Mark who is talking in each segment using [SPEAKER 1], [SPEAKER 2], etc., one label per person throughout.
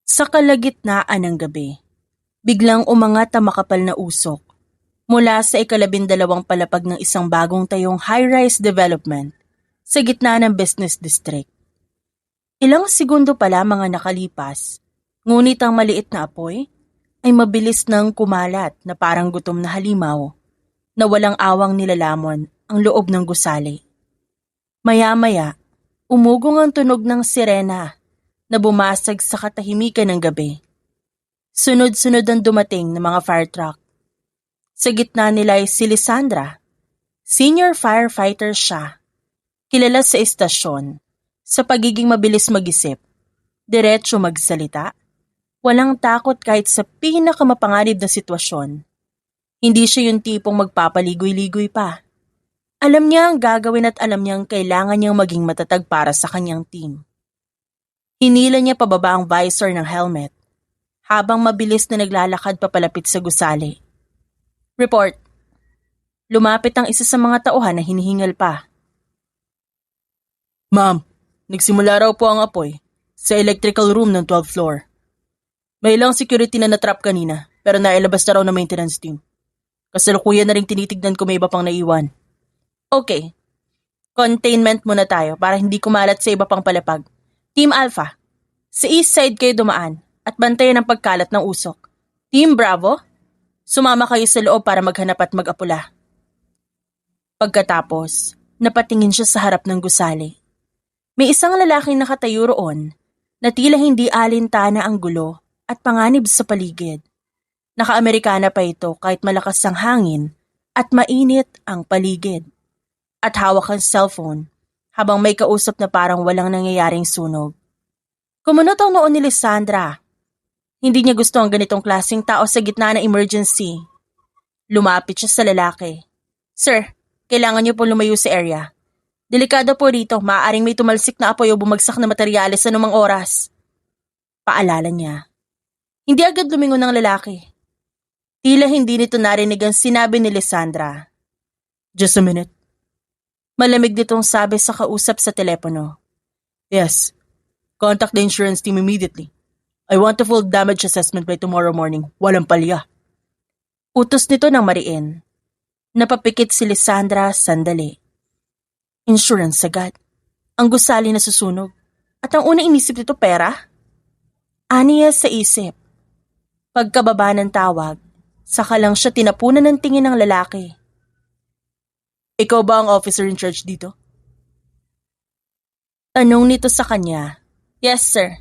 [SPEAKER 1] Sa kalagitnaan ng gabi, biglang umangat ang makapal na usok mula sa 12 palapag ng isang bagong tayong high-rise development sa gitna ng business district. Ilang segundo pa lamang ang nakalipas, ngunit ang maliit na apoy ay mabilis nang kumalat na parang gutom na halimaw na walang awang nilalamon ang loob ng gusali. Maya-maya, umugong ang tunog ng sirena na bumasag sa katahimikan ng gabi. Sunod-sunod ang dumating ng mga fire truck. Sa gitna nila ay si Lisandra. Senior firefighter siya. Kilala sa istasyon sa pagiging mabilis mag-isip, diretso magsalita, walang takot kahit sa pinakamapanganib na sitwasyon. Hindi siya yung tipong magpapaligoy-ligoy pa. Alam niya ang gagawin at alam niyang kailangan niyang maging matatag para sa kanyang team. Hinila niya pababa ang visor ng helmet habang mabilis na naglalakad papalapit sa gusali. Report. Lumapit ang isa sa mga tauhan na hinihingal pa. Ma'am, nagsimula raw po ang apoy sa electrical room ng 12th floor. May ilang security na natrap kanina pero nailabas na raw ng maintenance team. Kasalukuyan na rin tinitignan ko may iba pang naiwan. Okay. Containment muna tayo para hindi kumalat sa iba pang palapag. Team Alpha, sa east side kayo dumaan at bantayan ang pagkalat ng usok. Team Bravo, sumama kayo sa loob para maghanap at mag-apula. Pagkatapos, napatingin siya sa harap ng gusali. May isang lalaking nakatayo roon na tila hindi alintana ang gulo at panganib sa paligid. Naka-Amerikana pa ito kahit malakas ang hangin at mainit ang paligid. At hawak ang cellphone habang may kausap na parang walang nangyayaring sunog. Kumunot ang noon ni Lisandra. Hindi niya gusto ang ganitong klaseng tao sa gitna ng emergency. Lumapit siya sa lalaki. Sir, kailangan niyo po lumayo sa area. Delikado po rito, maaaring may tumalsik na apoy o bumagsak na materyales sa anumang oras. Paalala niya. Hindi agad lumingon ng lalaki. Tila hindi nito narinig ang sinabi ni Lisandra. Just a minute. Malamig nitong sabi sa kausap sa telepono. Yes. Contact the insurance team immediately. I want a full damage assessment by tomorrow morning. Walang palya. Utos nito ng mariin. Napapikit si Lisandra sandali. Insurance agad. Ang gusali na susunog. At ang unang inisip nito pera? Aniya sa isip. Pagkababa ng tawag, saka lang siya tinapunan ng tingin ng lalaki. Ikaw ba ang officer in charge dito? Tanong nito sa kanya. Yes, sir.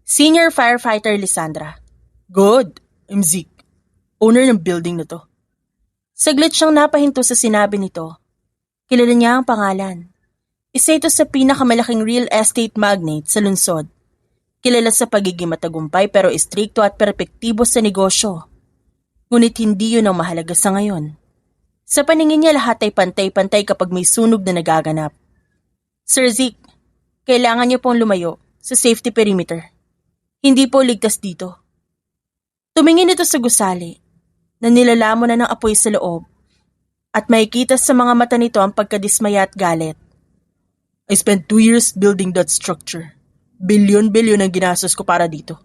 [SPEAKER 1] Senior firefighter Lisandra. Good. I'm Zeke. Owner ng building na to. Saglit siyang napahinto sa sinabi nito. Kilala niya ang pangalan. Isa ito sa pinakamalaking real estate magnate sa lungsod. Kilala sa pagiging matagumpay pero istrikto at perpektibo sa negosyo. Ngunit hindi yun ang mahalaga sa ngayon. Sa paningin niya lahat ay pantay-pantay kapag may sunog na nagaganap. Sir Zeke, kailangan niyo pong lumayo sa safety perimeter. Hindi po ligtas dito. Tumingin ito sa gusali na nilalamon na ng apoy sa loob at makikita sa mga mata nito ang pagkadismaya at galit. I spent 2 years building that structure. Bilyon-bilyon ang ginastos ko para dito.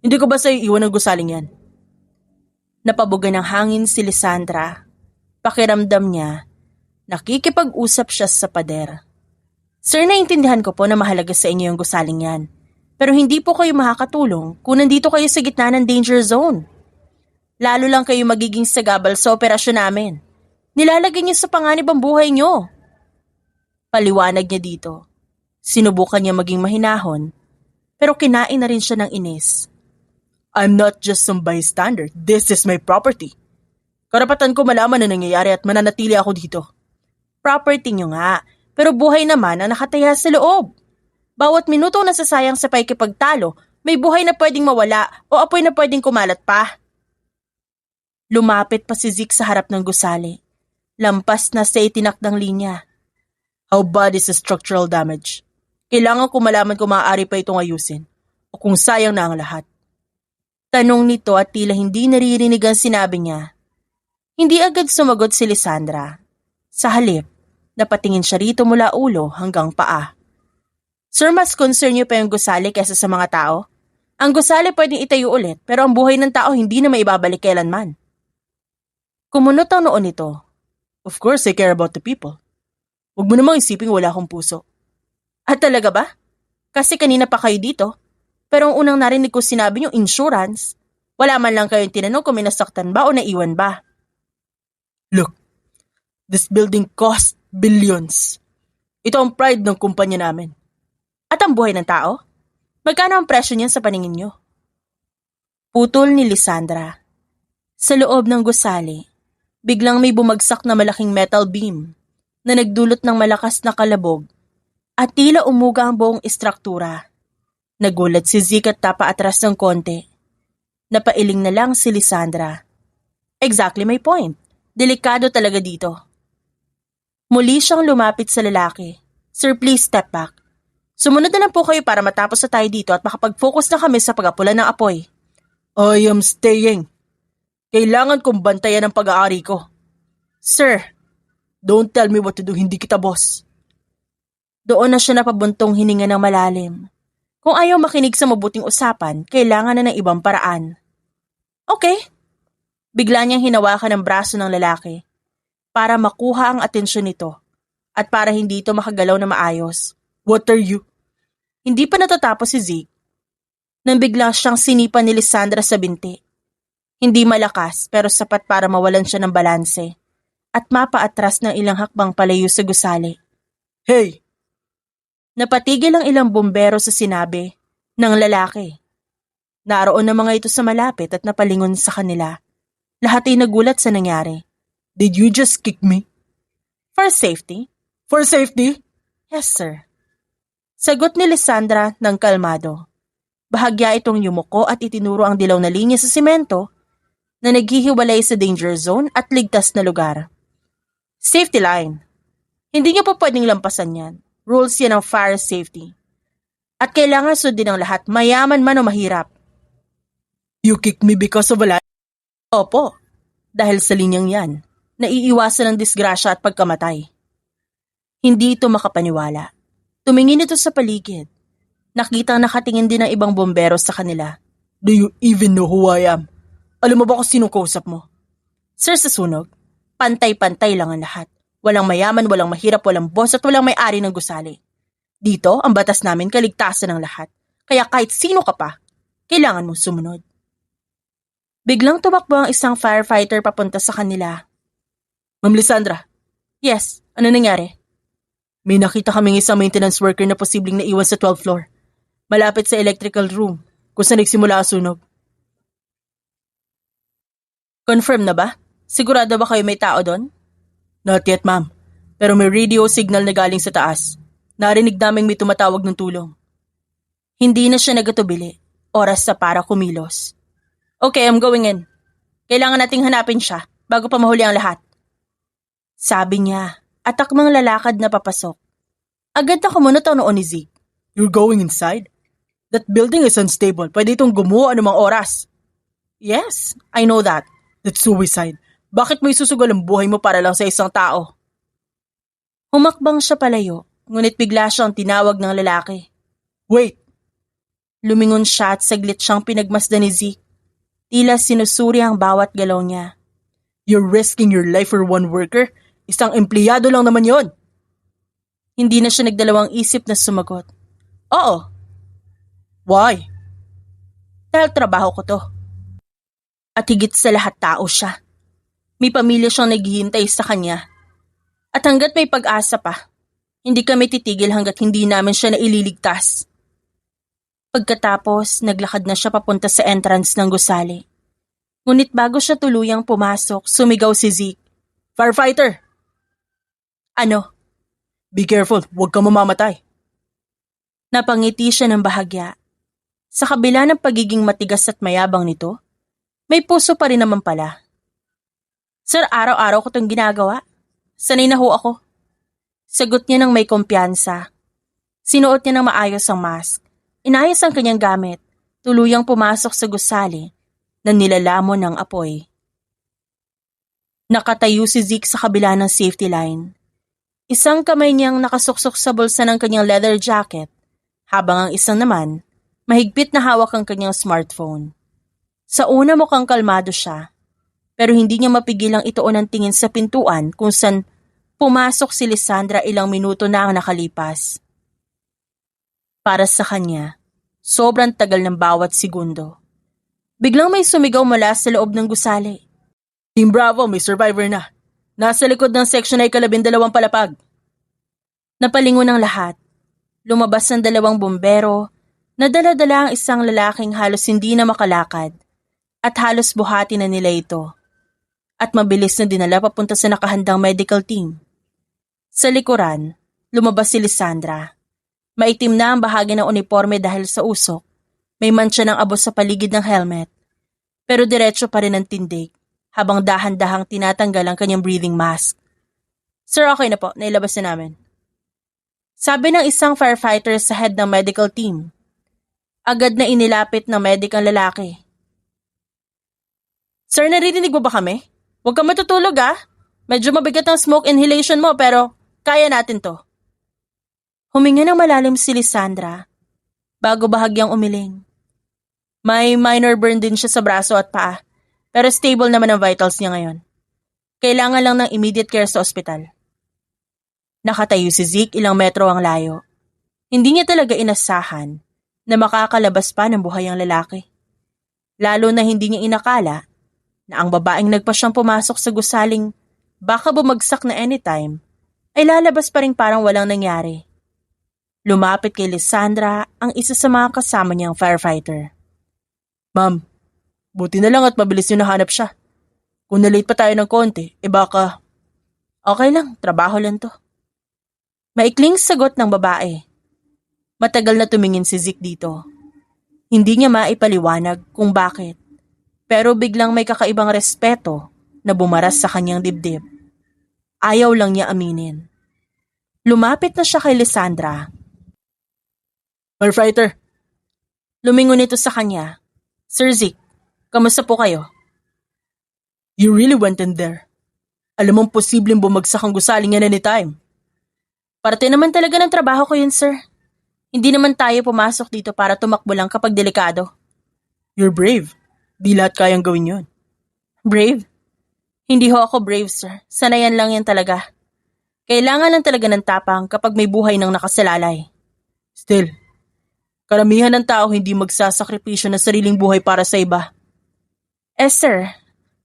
[SPEAKER 1] Hindi ko ba sa'yo iwan ang gusaling yan? Napabuga ng hangin si Lisandra. Pakiramdam niya, nakikipag-usap siya sa pader. Sir, naintindihan ko po na mahalaga sa inyo yung gusaling yan. Pero hindi po kayo makakatulong kung nandito kayo sa gitna ng danger zone. Lalo lang kayo magiging sagabal sa operasyon namin. Nilalagay niyo sa panganib ang buhay niyo. Paliwanag niya dito. Sinubukan niya maging mahinahon, pero kinain na rin siya ng inis. I'm not just some bystander. This is my property. Karapatan ko malaman na nangyayari at mananatili ako dito. Property niyo nga, pero buhay naman ang nakataya sa loob. Bawat minuto na sasayang sa pakikipagtalo, may buhay na pwedeng mawala o apoy na pwedeng kumalat pa. Lumapit pa si Zeke sa harap ng gusali. Lampas na sa itinakdang linya. How bad is the structural damage? Kailangan ko malaman kung maaari pa itong ayusin o kung sayang na ang lahat. Tanong nito at tila hindi naririnig ang sinabi niya. Hindi agad sumagot si Lisandra. Sa halip, napatingin siya rito mula ulo hanggang paa. Sir, mas concern niyo pa yung gusali kaysa sa mga tao? Ang gusali pwedeng itayo ulit pero ang buhay ng tao hindi na maibabalik kailanman. Kumunot ang noon nito. Of course, I care about the people. Huwag mo namang isiping wala akong puso. At talaga ba? Kasi kanina pa kayo dito. Pero ang unang narinig ko sinabi niyong insurance. Wala man lang kayong tinanong kung may nasaktan ba o naiwan ba. Look, this building cost billions. Ito ang pride ng kumpanya namin. At ang buhay ng tao? Magkano ang presyo niyan sa paningin niyo? Putol ni Lisandra. Sa loob ng gusali, biglang may bumagsak na malaking metal beam na nagdulot ng malakas na kalabog at tila umuga ang buong istruktura. Nagulat si Zeke at tapaatras ng konti. Napailing na lang si Lisandra. Exactly my point. Delikado talaga dito. Muli siyang lumapit sa lalaki. Sir, please step back. Sumunod na lang po kayo para matapos na tayo dito at makapag-focus na kami sa pag-apula ng apoy. I am staying. Kailangan kong bantayan ang pag-aari ko. Sir, don't tell me what to do, hindi kita boss. Doon na siya napabuntong hininga ng malalim. Kung ayaw makinig sa mabuting usapan, kailangan na ng ibang paraan. Okay. Bigla niyang hinawakan ang braso ng lalaki para makuha ang atensyon nito at para hindi ito makagalaw na maayos. What are you? Hindi pa natatapos si Zeke nang bigla siyang sinipan ni Lisandra sa binti. Hindi malakas pero sapat para mawalan siya ng balanse at mapaatras ng ilang hakbang palayo sa gusali. Hey! Napatigil ang ilang bumbero sa sinabi ng lalaki. Naroon na mga ito sa malapit at napalingon sa kanila. Lahat ay nagulat sa nangyari. Did you just kick me? For safety. For safety? Yes, sir. Sagot ni Lisandra ng kalmado. Bahagya itong yumuko at itinuro ang dilaw na linya sa simento na naghihiwalay sa danger zone at ligtas na lugar. Safety line. Hindi niyo pa pwedeng lampasan yan. Rules yan ng fire safety. At kailangan sundin ng lahat, mayaman man o mahirap. You kick me because of a lie? Opo, dahil sa linyang yan, naiiwasan ng disgrasya at pagkamatay. Hindi ito makapaniwala. Tumingin ito sa paligid. Nakitang nakatingin din ng ibang bombero sa kanila. Do you even know who I am? Alam mo ba kung sinong kausap mo? Sir, sa sunog, pantay-pantay lang ang lahat. Walang mayaman, walang mahirap, walang boss at walang may-ari ng gusali. Dito, ang batas namin kaligtasan ng lahat. Kaya kahit sino ka pa, kailangan mong sumunod. Biglang tumakbo ang isang firefighter papunta sa kanila. Ma'am Lisandra. Yes, ano nangyari? May nakita kaming isang maintenance worker na posibleng naiwan sa 12th floor. Malapit sa electrical room, kung saan nagsimula ang sunog. Confirm na ba? Sigurado ba kayo may tao doon? Not yet, ma'am. Pero may radio signal na galing sa taas. Narinig naming may tumatawag ng tulong. Hindi na siya nagatubili. Oras sa para kumilos. Okay, I'm going in. Kailangan nating hanapin siya bago pa mahuli ang lahat. Sabi niya, at akmang lalakad na papasok. Agad na kumunot ang noon ni Zeke. You're going inside? That building is unstable. Pwede itong gumuho anumang oras. Yes, I know that. That's suicide. Bakit mo isusugal ang buhay mo para lang sa isang tao? Humakbang siya palayo, ngunit bigla siyang tinawag ng lalaki. Wait! Lumingon siya at saglit siyang pinagmasdan ni Zeke. Tila sinusuri ang bawat galaw niya. You're risking your life for one worker? Isang empleyado lang naman yon. Hindi na siya nagdalawang isip na sumagot. Oo. Why? Dahil trabaho ko to. At higit sa lahat tao siya. May pamilya siyang naghihintay sa kanya. At hanggat may pag-asa pa, hindi kami titigil hanggat hindi namin siya naililigtas. Pagkatapos, naglakad na siya papunta sa entrance ng gusali. Ngunit bago siya tuluyang pumasok, sumigaw si Zeke. Firefighter! Ano? Be careful, huwag kang mamamatay. Napangiti siya ng bahagya. Sa kabila ng pagiging matigas at mayabang nito, may puso pa rin naman pala. Sir, araw-araw ko itong ginagawa. Sanay na ho ako. Sagot niya ng may kumpiyansa. Sinuot niya ng maayos ang mask. Inayos ang kanyang gamit. Tuluyang pumasok sa gusali na nilalamon ng apoy. Nakatayo si Zeke sa kabila ng safety line. Isang kamay niyang nakasuksok sa bulsa ng kanyang leather jacket, habang ang isang naman Mahigpit na hawak ang kanyang smartphone. Sa una mukhang kalmado siya, pero hindi niya mapigilang ituon ang tingin sa pintuan kung saan pumasok si Lisandra ilang minuto na ang nakalipas. Para sa kanya, sobrang tagal ng bawat segundo. Biglang may sumigaw mula sa loob ng gusali. Team Bravo, may survivor na. Nasa likod ng section ay 12 palapag. Napalingon ang lahat. Lumabas ang 2 bumbero na dala-dala ang isang lalaking halos hindi na makalakad at halos buhati na nila ito. At mabilis na dinala papunta sa nakahandang medical team. Sa likuran, lumabas si Lisandra. Maitim na ang bahagi ng uniforme dahil sa usok. May mantsa ng abo sa paligid ng helmet. Pero diretso pa rin ang tindig habang dahan-dahang tinatanggal ang kanyang breathing mask. Sir, okay na po. Nailabas na namin. Sabi ng isang firefighter sa head ng medical team. Agad na inilapit ng medic ang lalaki. Sir, naririnig mo ba kami? Huwag kang matutulog Medyo mabigat ang smoke inhalation mo pero kaya natin to. Huminga ng malalim si Lisandra bago bahagyang umiling. May minor burn din siya sa braso at paa pero stable naman ang vitals niya ngayon. Kailangan lang ng immediate care sa ospital. Nakatayo si Zeke ilang metro ang layo. Hindi niya talaga inasahan na makakalabas pa ng buhay ang lalaki. Lalo na hindi niya inakala na ang babaeng nagpasyang pumasok sa gusaling baka bumagsak na anytime ay lalabas pa rin parang walang nangyari. Lumapit kay Lisandra ang isa sa mga kasama niyang firefighter. Ma'am, buti na lang at mabilis niyo nahanap siya. Kung nalate pa tayo ng konti, baka... Okay lang, trabaho lang to. Maikling sagot ng babae. Matagal na tumingin si Zeke dito. Hindi niya maipaliwanag kung bakit. Pero biglang may kakaibang respeto na bumaras sa kanyang dibdib. Ayaw lang niya aminin. Lumapit na siya kay Lisandra. Firefighter. Lumingon ito sa kanya. Sir Zeke, kamusta po kayo? You really went in there. Alam mong posibleng bumagsak ang gusaling yan anytime. Parte naman talaga ng trabaho ko yun, sir. Hindi naman tayo pumasok dito para tumakbo lang kapag delikado. You're brave. Di lahat kayang gawin yun. Brave? Hindi ho ako brave, sir. Sanayan lang yan talaga. Kailangan lang talaga ng tapang kapag may buhay nang nakasalalay. Still, karamihan ng tao hindi magsasakripisyo ng sariling buhay para sa iba. Sir,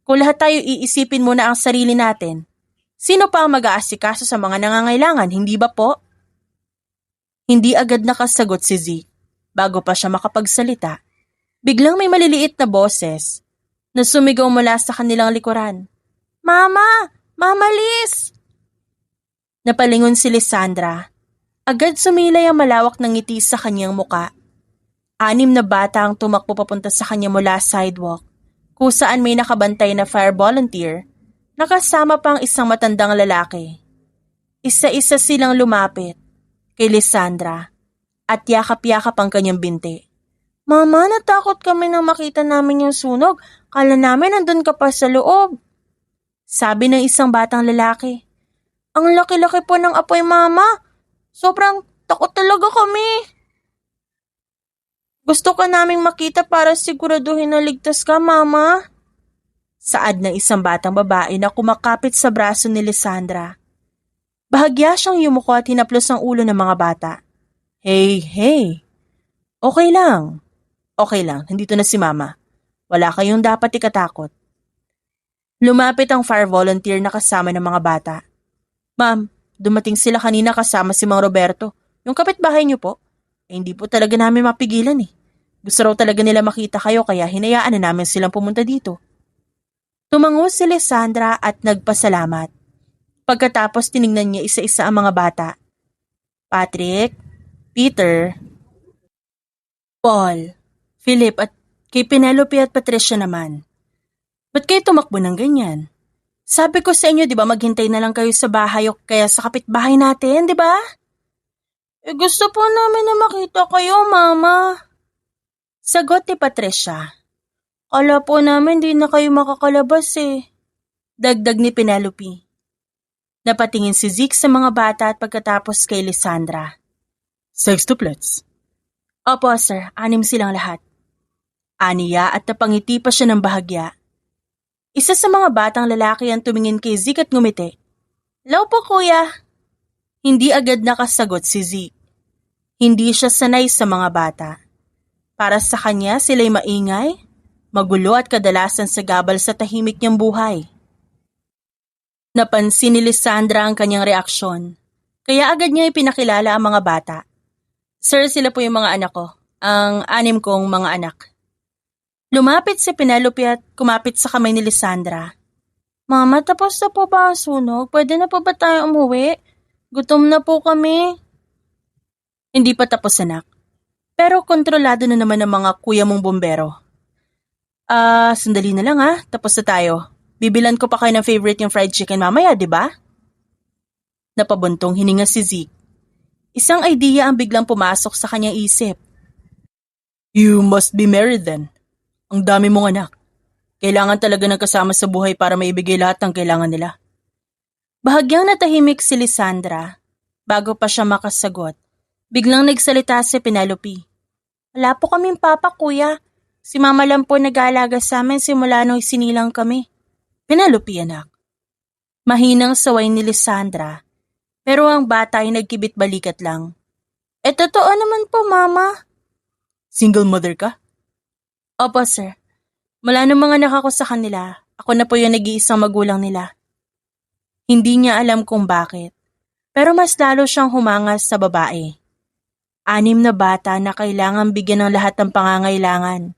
[SPEAKER 1] kung lahat tayo iisipin muna ang sarili natin, sino pa ang mag-aasikaso sa mga nangangailangan, hindi ba po? Hindi agad nakasagot si Zeke. Bago pa siya makapagsalita, biglang may maliliit na boses na sumigaw mula sa kanilang likuran. Mama! Mama Liz! Napalingon si Lisandra. Agad sumilay ang malawak ng ngiti sa kanyang muka. 6 na bata ang tumakbo papunta sa kanya mula sidewalk, kung saan may nakabantay na fire volunteer, nakasama pa ang isang matandang lalaki. Isa-isa silang lumapit kay Lisandra at yakap-yakap ang kanyang binti. Mama, natakot kami nang makita namin yung sunog. Kala namin nandun ka pa sa loob. Sabi ng isang batang lalaki. Ang laki-laki po ng apoy, Mama. Sobrang takot talaga kami. Gusto ka naming makita para siguraduhin na ligtas ka, Mama. Saad ng isang batang babae na kumakapit sa braso ni Lisandra. Bahagya siyang yumuko at hinaplos ang ulo ng mga bata. Hey. Okay lang. Nandito na si Mama. Wala kayong dapat ikatakot. Lumapit ang fire volunteer na kasama ng mga bata. Ma'am, dumating sila kanina kasama si Mang Roberto. Yung kapitbahay niyo po. Hindi po talaga namin mapigilan Gusto raw talaga nila makita kayo kaya hinayaan na namin silang pumunta dito. Tumango si Lisandra at nagpasalamat. Pagkatapos tiningnan niya isa-isa ang mga bata. Patrick, Peter, Paul, Philip at kay Penelope at Patricia naman. Ba't kayo tumakbo ng ganyan? Sabi ko sa inyo, di ba maghintay na lang kayo sa bahay o kaya sa kapitbahay natin, di ba? Gusto po namin na makita kayo, Mama. Sagot ni Patricia. Kala po namin di na kayo makakalabas Dagdag ni Penelope. Napatingin si Zeke sa mga bata at pagkatapos kay Lisandra. Sextuplets. Opo, sir. 6 silang lahat. Aniya at napangiti pa siya ng bahagya. Isa sa mga batang lalaki ang tumingin kay Zeke at ngumiti. Hello po, kuya. Hindi agad nakasagot si Zeke. Hindi siya sanay sa mga bata. Para sa kanya, sila'y maingay, magulo at kadalasan sagabal sa tahimik niyang buhay. Napansin ni Lysandra ang kanyang reaksyon, kaya agad niya ipinakilala ang mga bata. Sir, sila po yung mga anak ko, ang 6 kong mga anak. Lumapit si Penelope at kumapit sa kamay ni Lysandra. Mama, tapos na po ba ang sunog? Pwede na po ba tayo umuwi? Gutom na po kami. Hindi pa tapos, anak. Pero kontrolado na naman ng mga kuya mong bombero. Sandali na lang ha. Tapos na tayo. Bibilan ko pa kayo ng favorite yung fried chicken mamaya, di ba? Napabuntong hininga si Zeke. Isang idea ang biglang pumasok sa kanyang isip. You must be married then. Ang dami mong anak. Kailangan talaga ng kasama sa buhay para maibigay lahat ng kailangan nila. Bahagyang natahimik si Lysandra. Bago pa siya makasagot, biglang nagsalita si Penelope. Wala po kaming papa, kuya. Si mama lang po nag-aalaga sa amin simula nung isinilang kami. Penelope, anak. Mahinang saway ni Lysandra, pero ang bata ay nagkibit balikat lang. Totoo naman po, mama. Single mother ka? Opo, sir. Mula nung mga anak ako sa kanila, ako na po yung nag-iisang magulang nila. Hindi niya alam kung bakit, pero mas lalo siyang humangas sa babae. 6 na bata na kailangan bigyan ng lahat ng pangangailangan.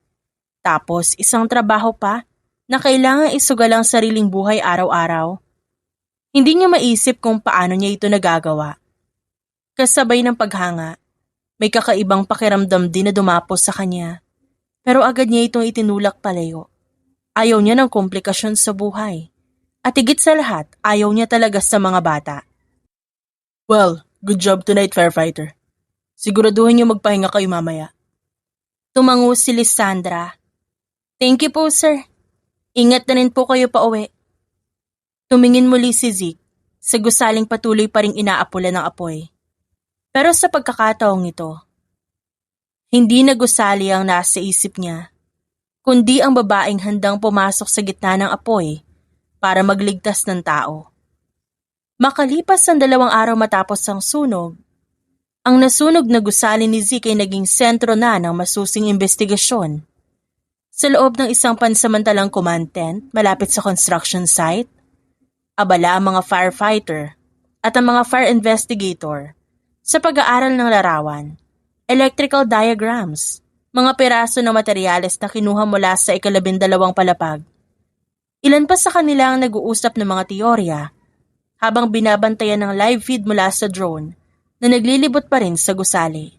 [SPEAKER 1] Tapos isang trabaho pa na kailangan isugal ang sariling buhay araw-araw. Hindi niya maisip kung paano niya ito nagagawa. Kasabay ng paghanga, may kakaibang pakiramdam din na dumapos sa kanya. Pero agad niya itong itinulak palayo. Ayaw niya ng komplikasyon sa buhay. At higit sa lahat, ayaw niya talaga sa mga bata. Well, good job tonight, firefighter. Siguraduhin niyo magpahinga kayo mamaya. Tumango si Lysandra. Thank you po, sir. Ingat na rin po kayo pa uwi. Tumingin muli si Zeke, sa gusaling patuloy pa ring inaapula ng apoy. Pero sa pagkakataong ito, hindi nagusali ang nasa isip niya, kundi ang babaeng handang pumasok sa gitna ng apoy para magligtas ng tao. Makalipas ang 2 araw matapos ang sunog, ang nasunog na gusali ni Zeke ay naging sentro na ng masusing investigasyon. Sa loob ng isang pansamantalang command tent malapit sa construction site, abala ang mga firefighter at ang mga fire investigator sa pag-aaral ng larawan, electrical diagrams, mga piraso ng materyales na kinuha mula sa 12 palapag. Ilan pa sa kanila ang nag-uusap ng mga teorya habang binabantayan ng live feed mula sa drone na naglilibot pa rin sa gusali.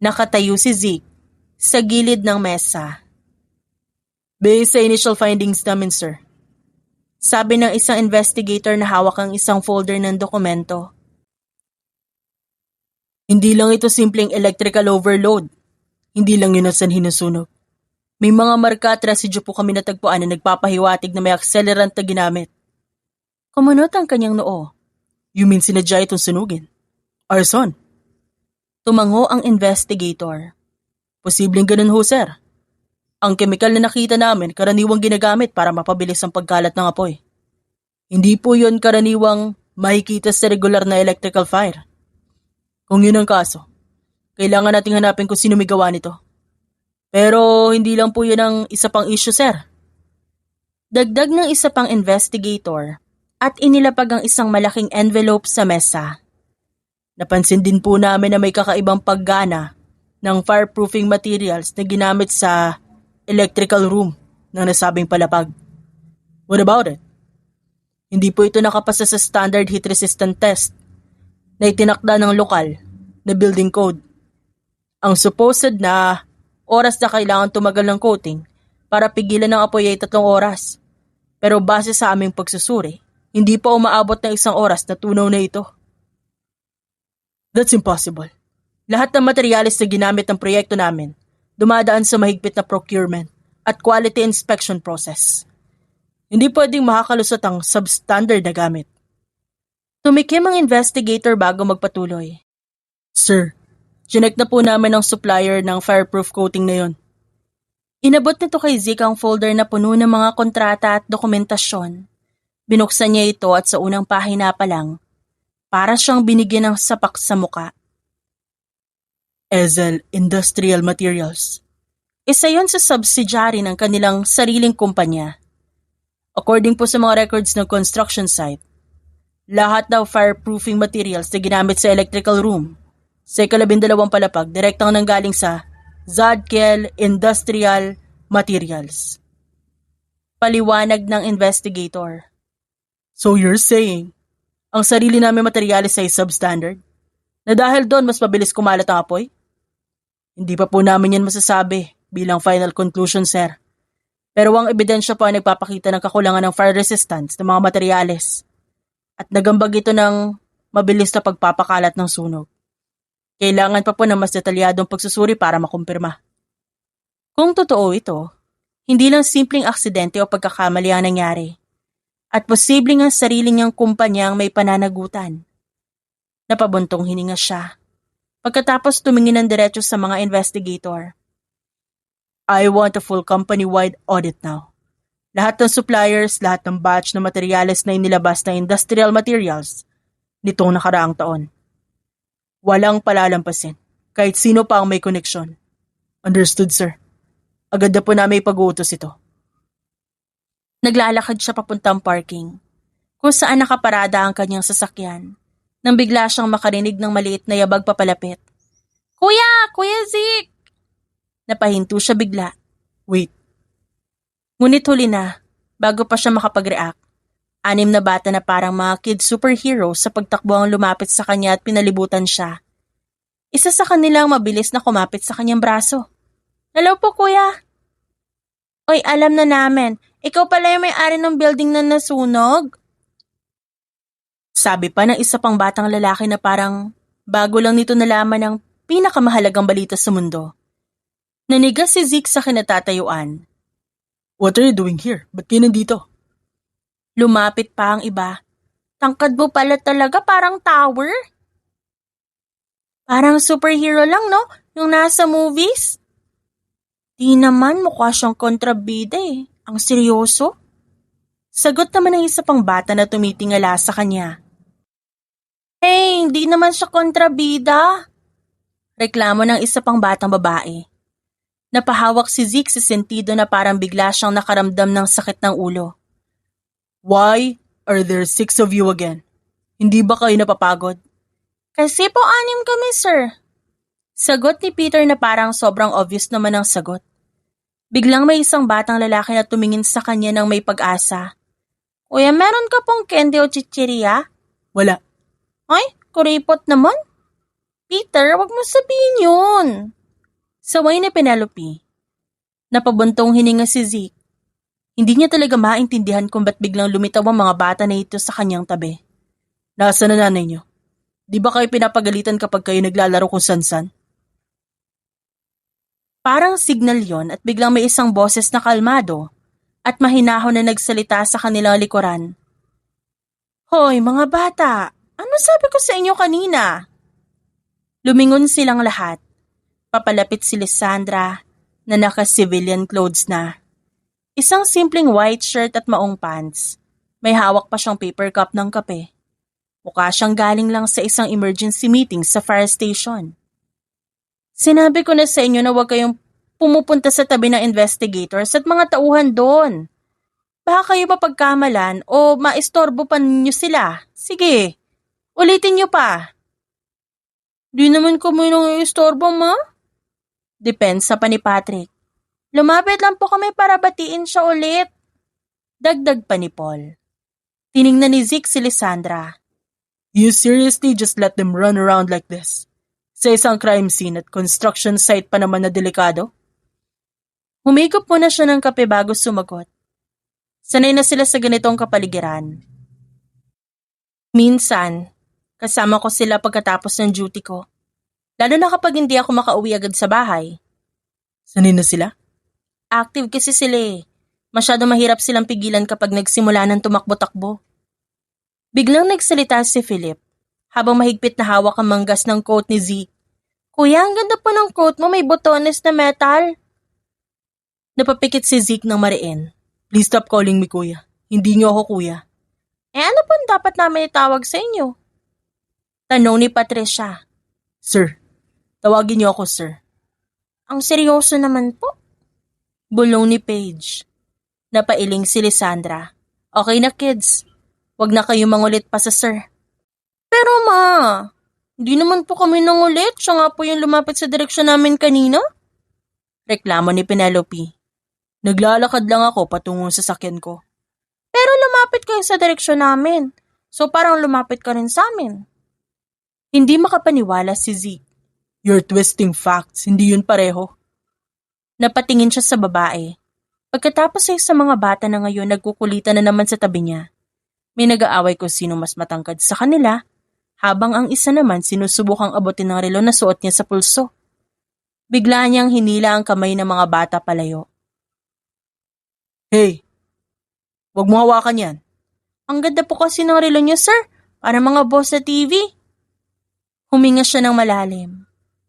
[SPEAKER 1] Nakatayo si Zeke sa gilid ng mesa. Based sa initial findings namin, sir. Sabi ng isang investigator na hawak ang isang folder ng dokumento. Hindi lang ito simpleng electrical overload. Hindi lang yun ang sanhi ng sunog. May mga marka at residue po kami natagpuan na nagpapahiwatig na may accelerant na ginamit. Kumunot ang kanyang noo. You mean sinadya itong sunugin? Arson? Tumango ang investigator. Posibleng ganun ho, sir. Ang kemikal na nakita namin karaniwang ginagamit para mapabilis ang pagkalat ng apoy. Hindi po yun karaniwang makikita sa regular na electrical fire. Kung yun ang kaso, kailangan nating hanapin kung sino may gawa nito. Pero hindi lang po yun ang isa pang issue, sir. Dagdag ng isa pang investigator at inilapag ang isang malaking envelope sa mesa. Napansin din po namin na may kakaibang paggana ng fireproofing materials na ginamit sa electrical room ng nasabing palapag. What about it? Hindi po ito nakapasa sa standard heat resistant test na itinakda ng lokal na building code. Ang supposed na oras na kailangan tumagal ng coating para pigilan ng apoy ay 3 oras. Pero base sa aming pagsusuri, hindi pa umaabot ng 1 oras na tunaw na ito. That's impossible. Lahat ng materyales na ginamit ng proyekto namin dumadaan sa mahigpit na procurement at quality inspection process. Hindi pwedeng makakalusot ang substandard na gamit. Tumikim ang investigator bago magpatuloy. Sir, Chinek na po namin ang supplier ng fireproof coating na yon. Inabot nito kay Zeke ang folder na puno ng mga kontrata at dokumentasyon. Binuksan niya ito at sa unang pahina pa lang, para siyang binigyan ng sapak sa muka. Ezel Industrial Materials. Isa yon sa subsidiary ng kanilang sariling kumpanya. According po sa mga records ng construction site, lahat daw fireproofing materials na ginamit sa electrical room sa ika-12 palapag direktang nanggaling sa Zadkiel Industrial Materials. Paliwanag ng investigator. So you're saying, ang sarili namin materyales ay substandard? Na dahil doon mas mabilis kumalat ang apoy? Hindi pa po namin yan masasabi bilang final conclusion, sir. Pero ang ebidensya po ay nagpapakita ng kakulangan ng fire resistance ng mga materyales at nagambag ito ng mabilis na pagpapakalat ng sunog. Kailangan pa po ng mas detalyadong pagsusuri para makumpirma. Kung totoo ito, hindi lang simpleng aksidente o pagkakamali ang nangyari at posibleng ang sarili niyang kumpanya ang may pananagutan. Napabuntong hininga siya pagkatapos tumingin ng diretso sa mga investigator. I want a full company-wide audit now. Lahat ng suppliers, lahat ng batch na materyales na inilabas na industrial materials nitong nakaraang taon. Walang palalampasin, kahit sino pa ang may koneksyon. Understood, sir. Agad na po namin ipag-uutos ito. Naglalakad siya papuntang parking, kung saan nakaparada ang kanyang sasakyan, nang bigla siyang makarinig ng maliit na yabag papalapit. Kuya! Kuya Zeke! Napahinto siya bigla. Wait. Ngunit huli na, bago pa siya makapag-react. 6 na bata na parang mga kid superhero sa pagtakbo ang lumapit sa kanya at pinalibutan siya. Isa sa kanilang mabilis na kumapit sa kanyang braso. Hello po, kuya. Oy, alam na namin. Ikaw pala yung may-ari ng building na nasunog? Sabi pa ng isa pang batang lalaki na parang bago lang nito nalaman ang pinakamahalagang balita sa mundo. Nanigas si Zeke sa kinatatayuan. What are you doing here? Ba't kayo nandito? Lumapit pa ang iba. Tangkad mo pala talaga, parang tower. Parang superhero lang, no? Yung nasa movies. Di naman, mukha siyang kontrabida eh. Ang seryoso. Sagot naman ng isa pang bata na tumitingala sa kanya. Hey, hindi naman siya kontrabida. Reklamo ng isa pang batang babae. Napahawak si Zeke sa sentido na parang bigla siyang nakaramdam ng sakit ng ulo. Why are there 6 of you again? Hindi ba kayo napapagod? Kasi po 6 kami, sir. Sagot ni Peter na parang sobrang obvious naman ang sagot. Biglang may isang batang lalaki na tumingin sa kanya ng may pag-asa. Kuya, meron ka pong candy o chichirya? Wala. Ay, kuripot naman. Peter, wag mo sabihin yun. Saway ni Penelope. Napabuntong hininga si Zeke. Hindi niya talaga maintindihan kung ba't biglang lumitaw ang mga bata na ito sa kanyang tabi. Nasaan na nanay niyo? Di ba kayo pinapagalitan kapag kayo naglalaro kung san-san? Parang signal yon at biglang may isang boses na kalmado at mahinahon na nagsalita sa kanilang likuran. Hoy, mga bata! Ano sabi ko sa inyo kanina? Lumingon silang lahat. Papalapit si Lysandra na naka-civilian clothes na. Isang simpleng white shirt at maong pants. May hawak pa siyang paper cup ng kape. Mukha siyang galing lang sa isang emergency meeting sa fire station. Sinabi ko na sa inyo na huwag kayong pumupunta sa tabi ng investigators at mga tauhan doon. Baka kayo mapagkamalan o maistorbo pa ninyo sila. Sige, ulitin niyo pa. Di naman kami nang iistorbo, ma? Depensa pa ni Patrick. Lumapit lang po kami para batiin siya ulit. Dagdag pa ni Paul. Tiningnan ni Zeke si Lysandra. You seriously just let them run around like this? Sa isang crime scene at construction site pa naman na delikado? Humigop muna siya ng kape bago sumagot. Sanay na sila sa ganitong kapaligiran. Minsan, kasama ko sila pagkatapos ng duty ko. Lalo na kapag hindi ako makauwi agad sa bahay. Sanay na sila? Active kasi sila eh. Masyado mahirap silang pigilan kapag nagsimula ng tumakbo-takbo. Biglang nagsalita si Philip habang mahigpit na hawak ang manggas ng coat ni Zeke. Kuya, ang ganda po ng coat mo, may botones na metal. Napapikit si Zeke ng mariin. Please stop calling me kuya. Hindi niyo ako kuya. Ano po dapat namin itawag sa inyo? Tanong ni Patricia. Sir, tawagin niyo ako sir. Ang seryoso naman po. Bulong ni Paige. Napailing si Lisandra. Okay na kids, wag na kayo mangulit pa sa sir. Pero ma, hindi naman po kami nangulit. Siya nga po yung lumapit sa direksyon namin kanina. Reklamo ni Penelope. Naglalakad lang ako patungo sa sakyan ko. Pero lumapit kayo sa direksyon namin. So parang lumapit ka rin sa amin. Hindi makapaniwala si Zeke. You're twisting facts, hindi yun pareho. Napatingin siya sa babae. Pagkatapos ay sa mga bata na ngayon nagkukulitan na naman sa tabi niya. May nag-aaway kung sino mas matangkad sa kanila, habang ang isa naman sinusubukang abutin ng relo na suot niya sa pulso. Bigla niyang hinila ang kamay ng mga bata palayo. Hey, wag mo hawakan yan. Ang ganda po kasi ng relo niyo, sir. Para mga boss sa TV. Huminga siya ng malalim.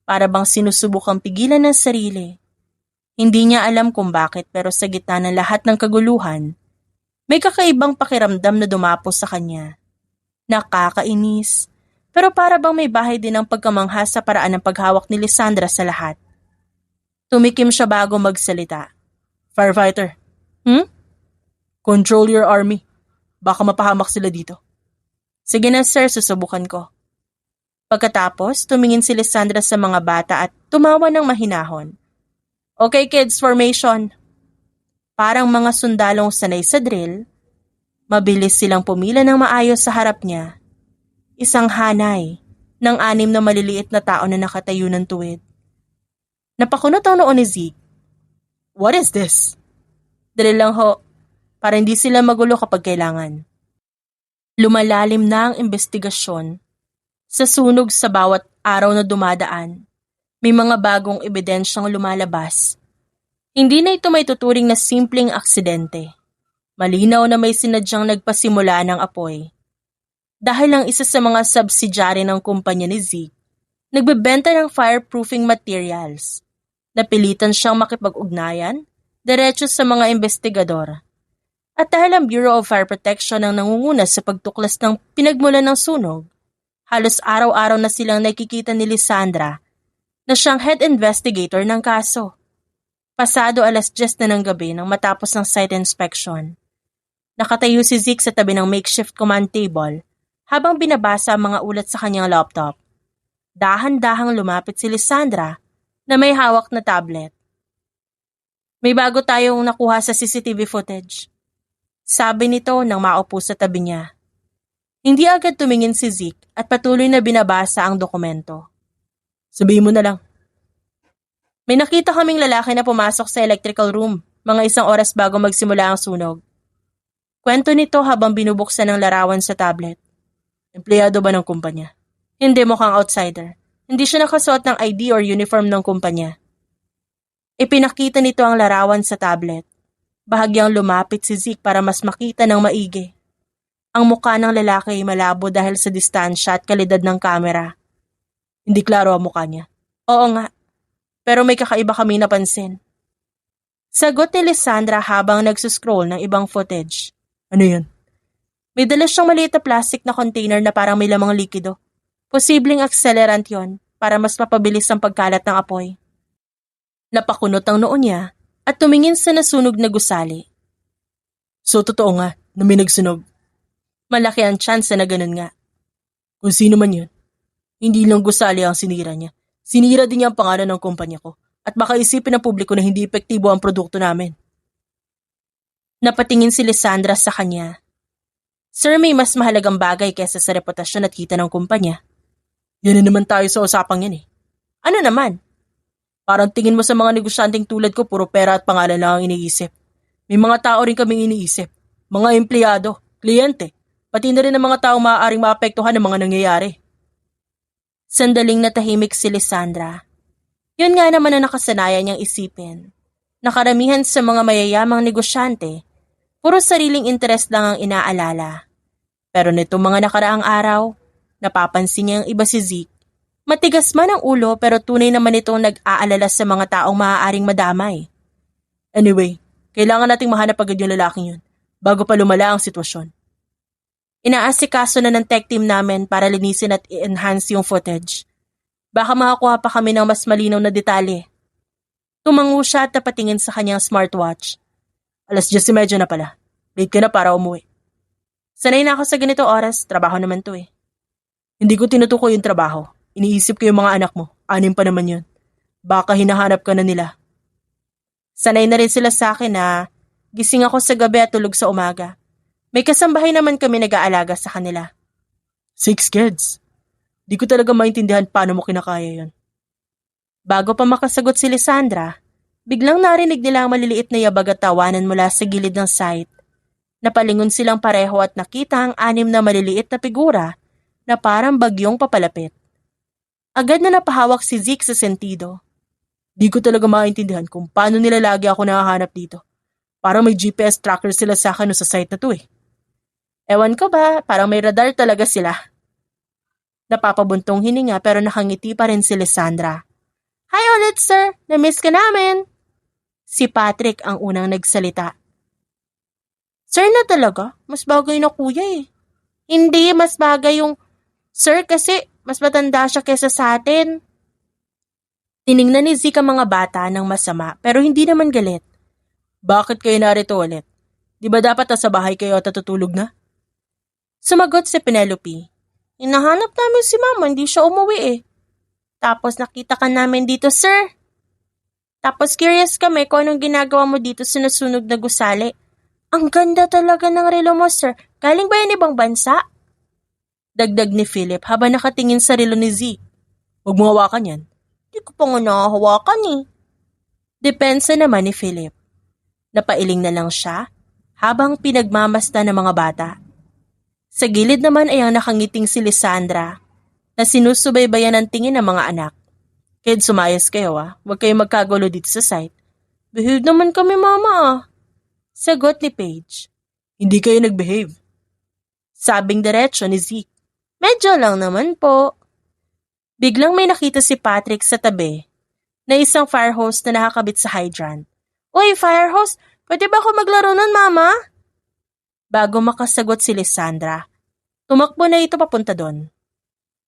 [SPEAKER 1] Para bang sinusubukang pigilan ng sarili. Hindi niya alam kung bakit pero sa gitna ng lahat ng kaguluhan, may kakaibang pakiramdam na dumapos sa kanya. Nakakainis, pero para bang may bahay din ang pagkamangha sa paraan ng paghawak ni Lisandra sa lahat. Tumikim siya bago magsalita. Firefighter. Control your army. Baka mapahamak sila dito. Sige na sir, susubukan ko. Pagkatapos, tumingin si Lisandra sa mga bata at tumawa ng mahinahon. Okay kids, formation. Parang mga sundalong sanay sa drill, mabilis silang pumila ng maayos sa harap niya. Isang hanay ng 6 na maliliit na tao na nakatayo ng tuwid. Napakunot ang noon ni Zeke. What is this? Drill lang ho, para hindi sila magulo kapag kailangan. Lumalalim na ang investigasyon. Sa sunog sa bawat araw na dumadaan, may mga bagong ebidensyang lumalabas. Hindi na ito may tuturing na simpleng aksidente. Malinaw na may sinadyang nagpasimula ng apoy. Dahil ang isa sa mga subsidiary ng kumpanya ni Zeke, nagbebenta ng fireproofing materials. Napilitan siyang makipag-ugnayan, diretso sa mga investigador. At dahil ang Bureau of Fire Protection ang nangunguna sa pagtuklas ng pinagmulan ng sunog, halos araw-araw na silang nakikita ni Lisandra na siyang head investigator ng kaso. Pasado 10:00 na ng gabi nang matapos ang site inspection. Nakatayo si Zeke sa tabi ng makeshift command table habang binabasa ang mga ulat sa kanyang laptop. Dahan-dahang lumapit si Lisandra na may hawak na tablet. May bago tayong nakuha sa CCTV footage. Sabi nito nang maupo sa tabi niya. Hindi agad tumingin si Zeke at patuloy na binabasa ang dokumento. Sabihin mo na lang. May nakita kaming lalaki na pumasok sa electrical room mga 1 oras bago magsimula ang sunog. Kwento nito habang binubuksan ang larawan sa tablet. Empleyado ba ng kumpanya? Hindi, mukhang outsider. Hindi siya nakasuot ng ID or uniform ng kumpanya. Ipinakita nito ang larawan sa tablet. Bahagyang lumapit si Zeke para mas makita ng maigi. Ang mukha ng lalaki ay malabo dahil sa distansya at kalidad ng kamera. Hindi klaro ang mukha niya. Oo nga, pero may kakaiba kami napansin. Sagot ni Lisandra habang nagsuscroll ng ibang footage. Ano yun? May dala siyang maliit na plastic na container na parang may lamang likido. Posibleng accelerant yon para mas mapabilis ang pagkalat ng apoy. Napakunot ang noo niya at tumingin sa nasunog na gusali. So totoo nga na may nagsunog. Malaki ang chance na ganun nga. Kung sino man yun. Hindi lang gusali ang sinira niya. Sinira din niya ang pangalan ng kumpanya ko at baka isipin ng publiko na hindi epektibo ang produkto namin. Napatingin si Lisandra sa kanya. Sir, may mas mahalagang bagay kaysa sa reputasyon at kita ng kumpanya. Yan na naman tayo sa usapang yan eh. Ano naman? Parang tingin mo sa mga negosyanteng tulad ko puro pera at pangalan lang ang iniisip. May mga tao rin kaming iniisip. Mga empleyado, kliyente, pati na rin ang mga taong maaaring maapektuhan ng mga nangyayari. Sandaling natahimik si Lisandra. Yun nga naman ang nakasanayan niyang isipin. Nakaramihan sa mga mayayamang negosyante, puro sariling interes lang ang inaalala. Pero nitong mga nakaraang araw, napapansin niya ang iba si Zeke. Matigas man ang ulo pero tunay naman itong nag-aalala sa mga taong maaaring madamay. Anyway, kailangan nating mahanap agad yung lalaking yun bago pa lumala ang sitwasyon. Inaasikaso na ng tech team namin para linisin at i-enhance yung footage. Baka makakuha pa kami ng mas malinaw na detalye. Tumango siya at napatingin sa kanyang smartwatch. 10:30 na pala. Late ka na para umuwi. Sanay na ako sa ganito oras, trabaho naman to eh. Hindi ko tinutukoy yung trabaho. Iniisip ko yung mga anak mo. 6 pa naman yun. Baka hinahanap ka na nila. Sanay na rin sila sa akin na gising ako sa gabi at tulog sa umaga. May kasambahay naman kami nag-aalaga sa kanila. 6 kids. Di ko talaga maintindihan paano mo kinakaya yun. Bago pa makasagot si Lisandra, biglang narinig nila ang maliliit na yabag at tawanan mula sa gilid ng site. Napalingon silang pareho at nakita ang 6 na maliliit na figura na parang bagyong papalapit. Agad na napahawak si Zeke sa sentido. Di ko talaga maintindihan kung paano nila lagi ako nakahanap dito. Parang may GPS tracker sila sa akin sa site na to eh. Ewan ko ba, parang may radar talaga sila. Napapabuntong hininga pero nakangiti pa rin si Lisandra. Hi ulit sir, na-miss ka namin. Si Patrick ang unang nagsalita. Sir na talaga? Mas bagay na kuya eh. Hindi, mas bagay yung sir kasi mas matanda siya kesa sa atin. Tiningnan ni Zeke ang mga bata ng masama pero hindi naman galit. Bakit kayo narito ulit? Di ba dapat nasa bahay kayo at tutulog na? Sumagot si Penelope. Hinahanap namin si mama, hindi siya umuwi eh. Tapos nakita ka namin dito, sir. Tapos curious kami kung anong ginagawa mo dito sa nasunog na gusali. Ang ganda talaga ng relo mo, sir. Galing ba yan ibang bansa? Dagdag ni Philip habang nakatingin sa relo ni Zeke. Huwag mo hawakan yan. Di ko pa nga nakahawakan eh. Depensa naman ni Philip. Napailing na lang siya habang pinagmamasta ng mga bata. Sa gilid naman ay ang nakangiting si Lisandra na sinusubaybayan ang tingin ng mga anak. Kids, sumayas kayo ah. Huwag kayong magkagulo dito sa site. Behave naman kami mama ah. Sagot ni Paige. Hindi kayo nagbehave. Sabing diretsyo ni Zeke. Medyo lang naman po. Biglang may nakita si Patrick sa tabi na isang fire hose na nakakabit sa hydrant. Uy, fire hose, pwede ba ako maglaro nun mama? Bago makasagot si Lisandra, tumakbo na ito papunta doon.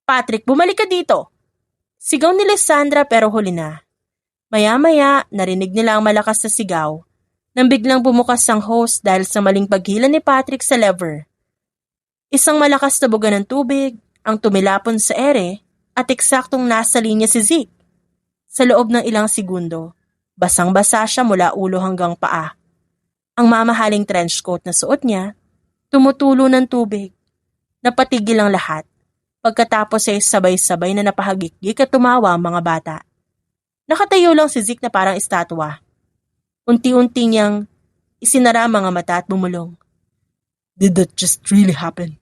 [SPEAKER 1] Patrick, bumalik ka dito! Sigaw ni Lisandra pero huli na. Maya-maya, narinig nila ang malakas na sigaw nang biglang bumukas ang hose dahil sa maling paghila ni Patrick sa lever. Isang malakas na buga ng tubig ang tumilapon sa ere at eksaktong nasa linya si Zeke. Sa loob ng ilang segundo, basang-basa siya mula ulo hanggang paa. Ang mamahaling trench coat na suot niya, tumutulo ng tubig. Napatigil ang lahat. Pagkatapos ay sabay-sabay na napahagikik at tumawa ang mga bata. Nakatayo lang si Zeke na parang estatwa. Unti-unti niyang isinara ang mga mata at bumulong. Did that just really happen?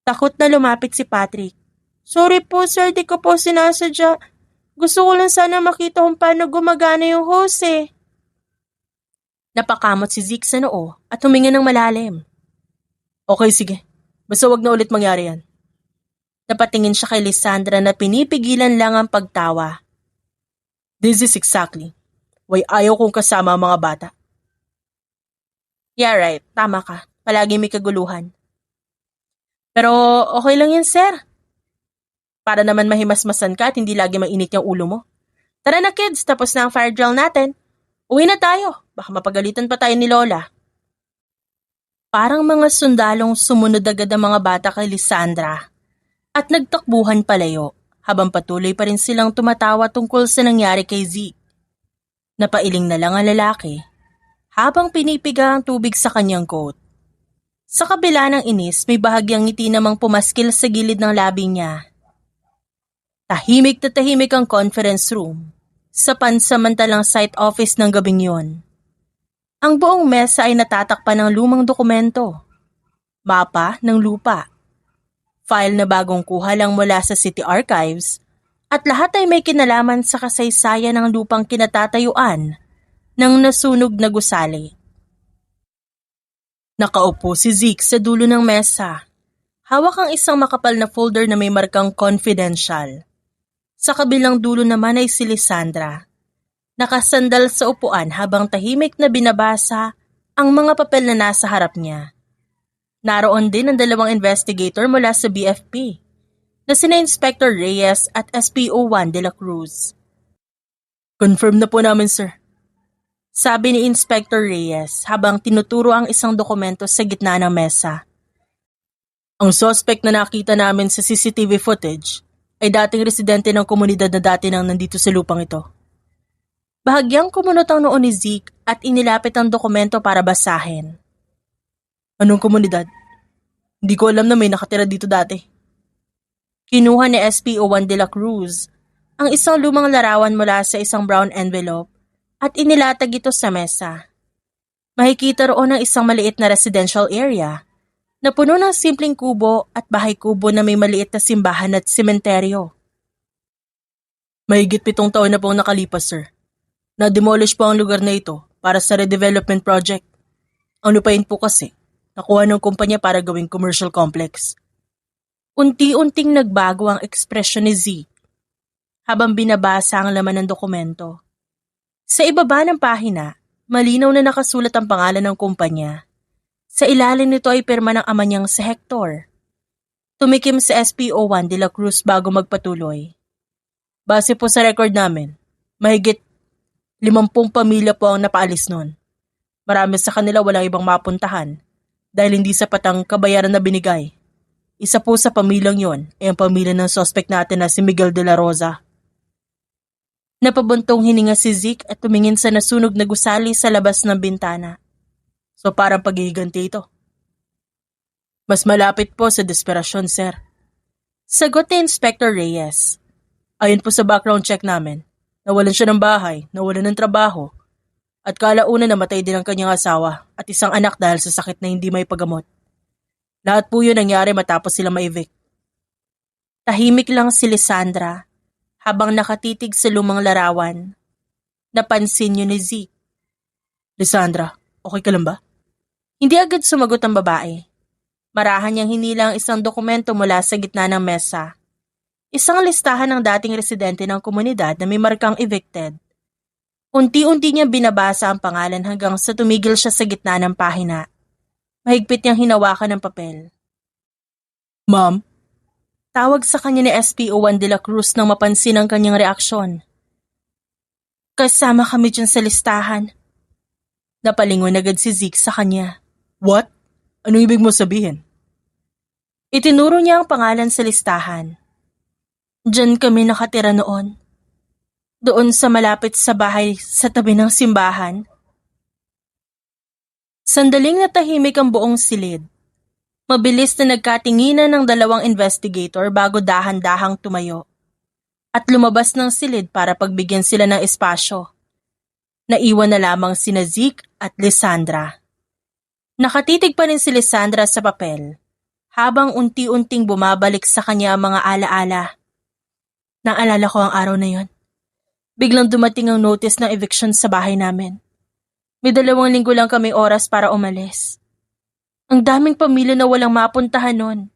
[SPEAKER 1] Takot na lumapit si Patrick. Sorry po sir, di ko po sinasadya. Gusto ko lang sana makita kung paano gumagana yung hose eh. Napakamot si Zeke sa noo at huminga ng malalim. Okay, sige. Basta wag na ulit mangyari yan. Napatingin siya kay Lisandra na pinipigilan lang ang pagtawa. This is exactly why ayaw kong kasama ang mga bata. Yeah, right. Tama ka. Palagi may kaguluhan. Pero okay lang yan, sir. Para naman mahimasmasan ka at hindi lagi mainit yung ulo mo. Tara na kids, tapos na ang fire drill natin. Uwi na tayo. Baka mapagalitan pa tayo ni Lola. Parang mga sundalong sumunod agad ang mga bata kay Lisandra at nagtakbuhan palayo habang patuloy pa rin silang tumatawa tungkol sa nangyari kay Zeke. Napailing na lang ang lalaki habang pinipiga ang tubig sa kanyang coat. Sa kabila ng inis, may bahagyang ngiti namang pumaskil sa gilid ng labi niya. Tahimik na tahimik ang conference room sa pansamantalang site office ng gabing yon. Ang buong mesa ay natatakpan ng lumang dokumento, mapa ng lupa, file na bagong kuha lang mula sa City Archives, at lahat ay may kinalaman sa kasaysayan ng lupang kinatatayuan ng nasunog na gusali. Nakaupo si Zeke sa dulo ng mesa. Hawak ang isang makapal na folder na may markang confidential. Sa kabilang dulo naman ay si Lisandra. Nakasandal sa upuan habang tahimik na binabasa ang mga papel na nasa harap niya. Naroon din ang dalawang investigator mula sa BFP na sina Inspector Reyes at SPO Juan de la Cruz. Confirm na po namin, sir. Sabi ni Inspector Reyes habang tinuturo ang isang dokumento sa gitna ng mesa. Ang suspect na nakita namin sa CCTV footage ay dating residente ng komunidad na dati nang nandito sa lupang ito. Bahagyang kumunot ang noo ni Zeke at inilapit ang dokumento para basahin. Anong komunidad? Hindi ko alam na may nakatira dito dati. Kinuha ni SPO Juan de la Cruz ang isang lumang larawan mula sa isang brown envelope at inilatag ito sa mesa. Makikita roon ang isang maliit na residential area na puno ng simpleng kubo at bahay kubo na may maliit na simbahan at sementeryo. Mahigit 7 taon na pong nakalipas, sir. Na-demolish po ang lugar na ito para sa redevelopment project. Ang lupain po kasi, nakuha ng kumpanya para gawing commercial complex. Unti-unting nagbago ang ekspresyon ni Zeke habang binabasa ang laman ng dokumento. Sa ibaba ng pahina, malinaw na nakasulat ang pangalan ng kumpanya. Sa ilalim nito ay pirma ng ama niyang si Hector. Tumikim si SPO Juan de la Cruz bago magpatuloy. Base po sa record namin, mahigit 50 pamilya po ang napaalis noon. Marami sa kanila walang ibang mapuntahan dahil hindi sapat ang kabayaran na binigay. Isa po sa pamilyang yon ay ang pamilya ng suspect natin na si Miguel de la Rosa. Napabuntong hininga si Zeke at tumingin sa nasunog na gusali sa labas ng bintana. So parang paghihiganti ito. Mas malapit po sa desperasyon, sir. Sagot ni Inspector Reyes. Ayon po sa background check namin, nawalan siya ng bahay, nawalan ng trabaho, at kalauna namatay din ang kanyang asawa at isang anak dahil sa sakit na hindi may pagamot. Lahat po yun nangyari matapos sila ma-evict. Tahimik lang si Lisandra habang nakatitig sa lumang larawan. Napansin niyo ni Zeke. Lisandra, okay ka lang ba? Hindi agad sumagot ang babae. Marahan niyang hinila ang isang dokumento mula sa gitna ng mesa. Isang listahan ng dating residente ng komunidad na may markang evicted. Unti-unti niyang binabasa ang pangalan hanggang sa tumigil siya sa gitna ng pahina. Mahigpit niyang hinawakan ng papel. Ma'am? Tawag sa kanya ni SPO Juan de la Cruz nang mapansin ang kanyang reaksyon. Kasama kami dyan sa listahan. Napalingon agad si Zeke sa kanya. What? Anong ibig mo sabihin? Itinuro niya ang pangalan sa listahan. Diyan kami nakatira noon. Doon sa malapit sa bahay sa tabi ng simbahan. Sandaling natahimik ang buong silid. Mabilis na nagkatinginan ng dalawang investigator bago dahan-dahang tumayo. At lumabas ng silid para pagbigyan sila ng espasyo. Naiwan na lamang sina Zeke at Lisandra. Nakatitig pa rin si Lisandra sa papel, habang unti-unting bumabalik sa kanya ang mga alaala. Naalala ko ang araw na yon. Biglang dumating ang notice ng eviction sa bahay namin. May 2 linggo lang kami oras para umalis. Ang daming pamilya na walang mapuntahan nun.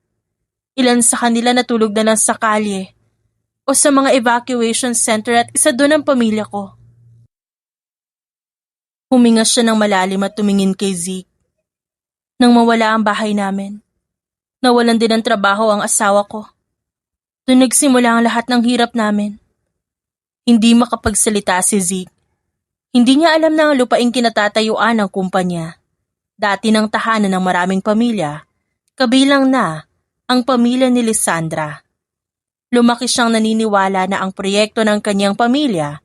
[SPEAKER 1] Ilan sa kanila natulog na lang sa kalye o sa mga evacuation center at isa doon ang pamilya ko. Huminga siya ng malalim at tumingin kay Zeke. Nang mawala ang bahay namin, nawalan din ng trabaho ang asawa ko. Doon nagsimula ang lahat ng hirap namin. Hindi makapagsalita si Zeke. Hindi niya alam na ang lupaing kinatatayuan ng kumpanya. Dati ng tahanan ng maraming pamilya, kabilang na ang pamilya ni Lisandra. Lumaki siyang naniniwala na ang proyekto ng kanyang pamilya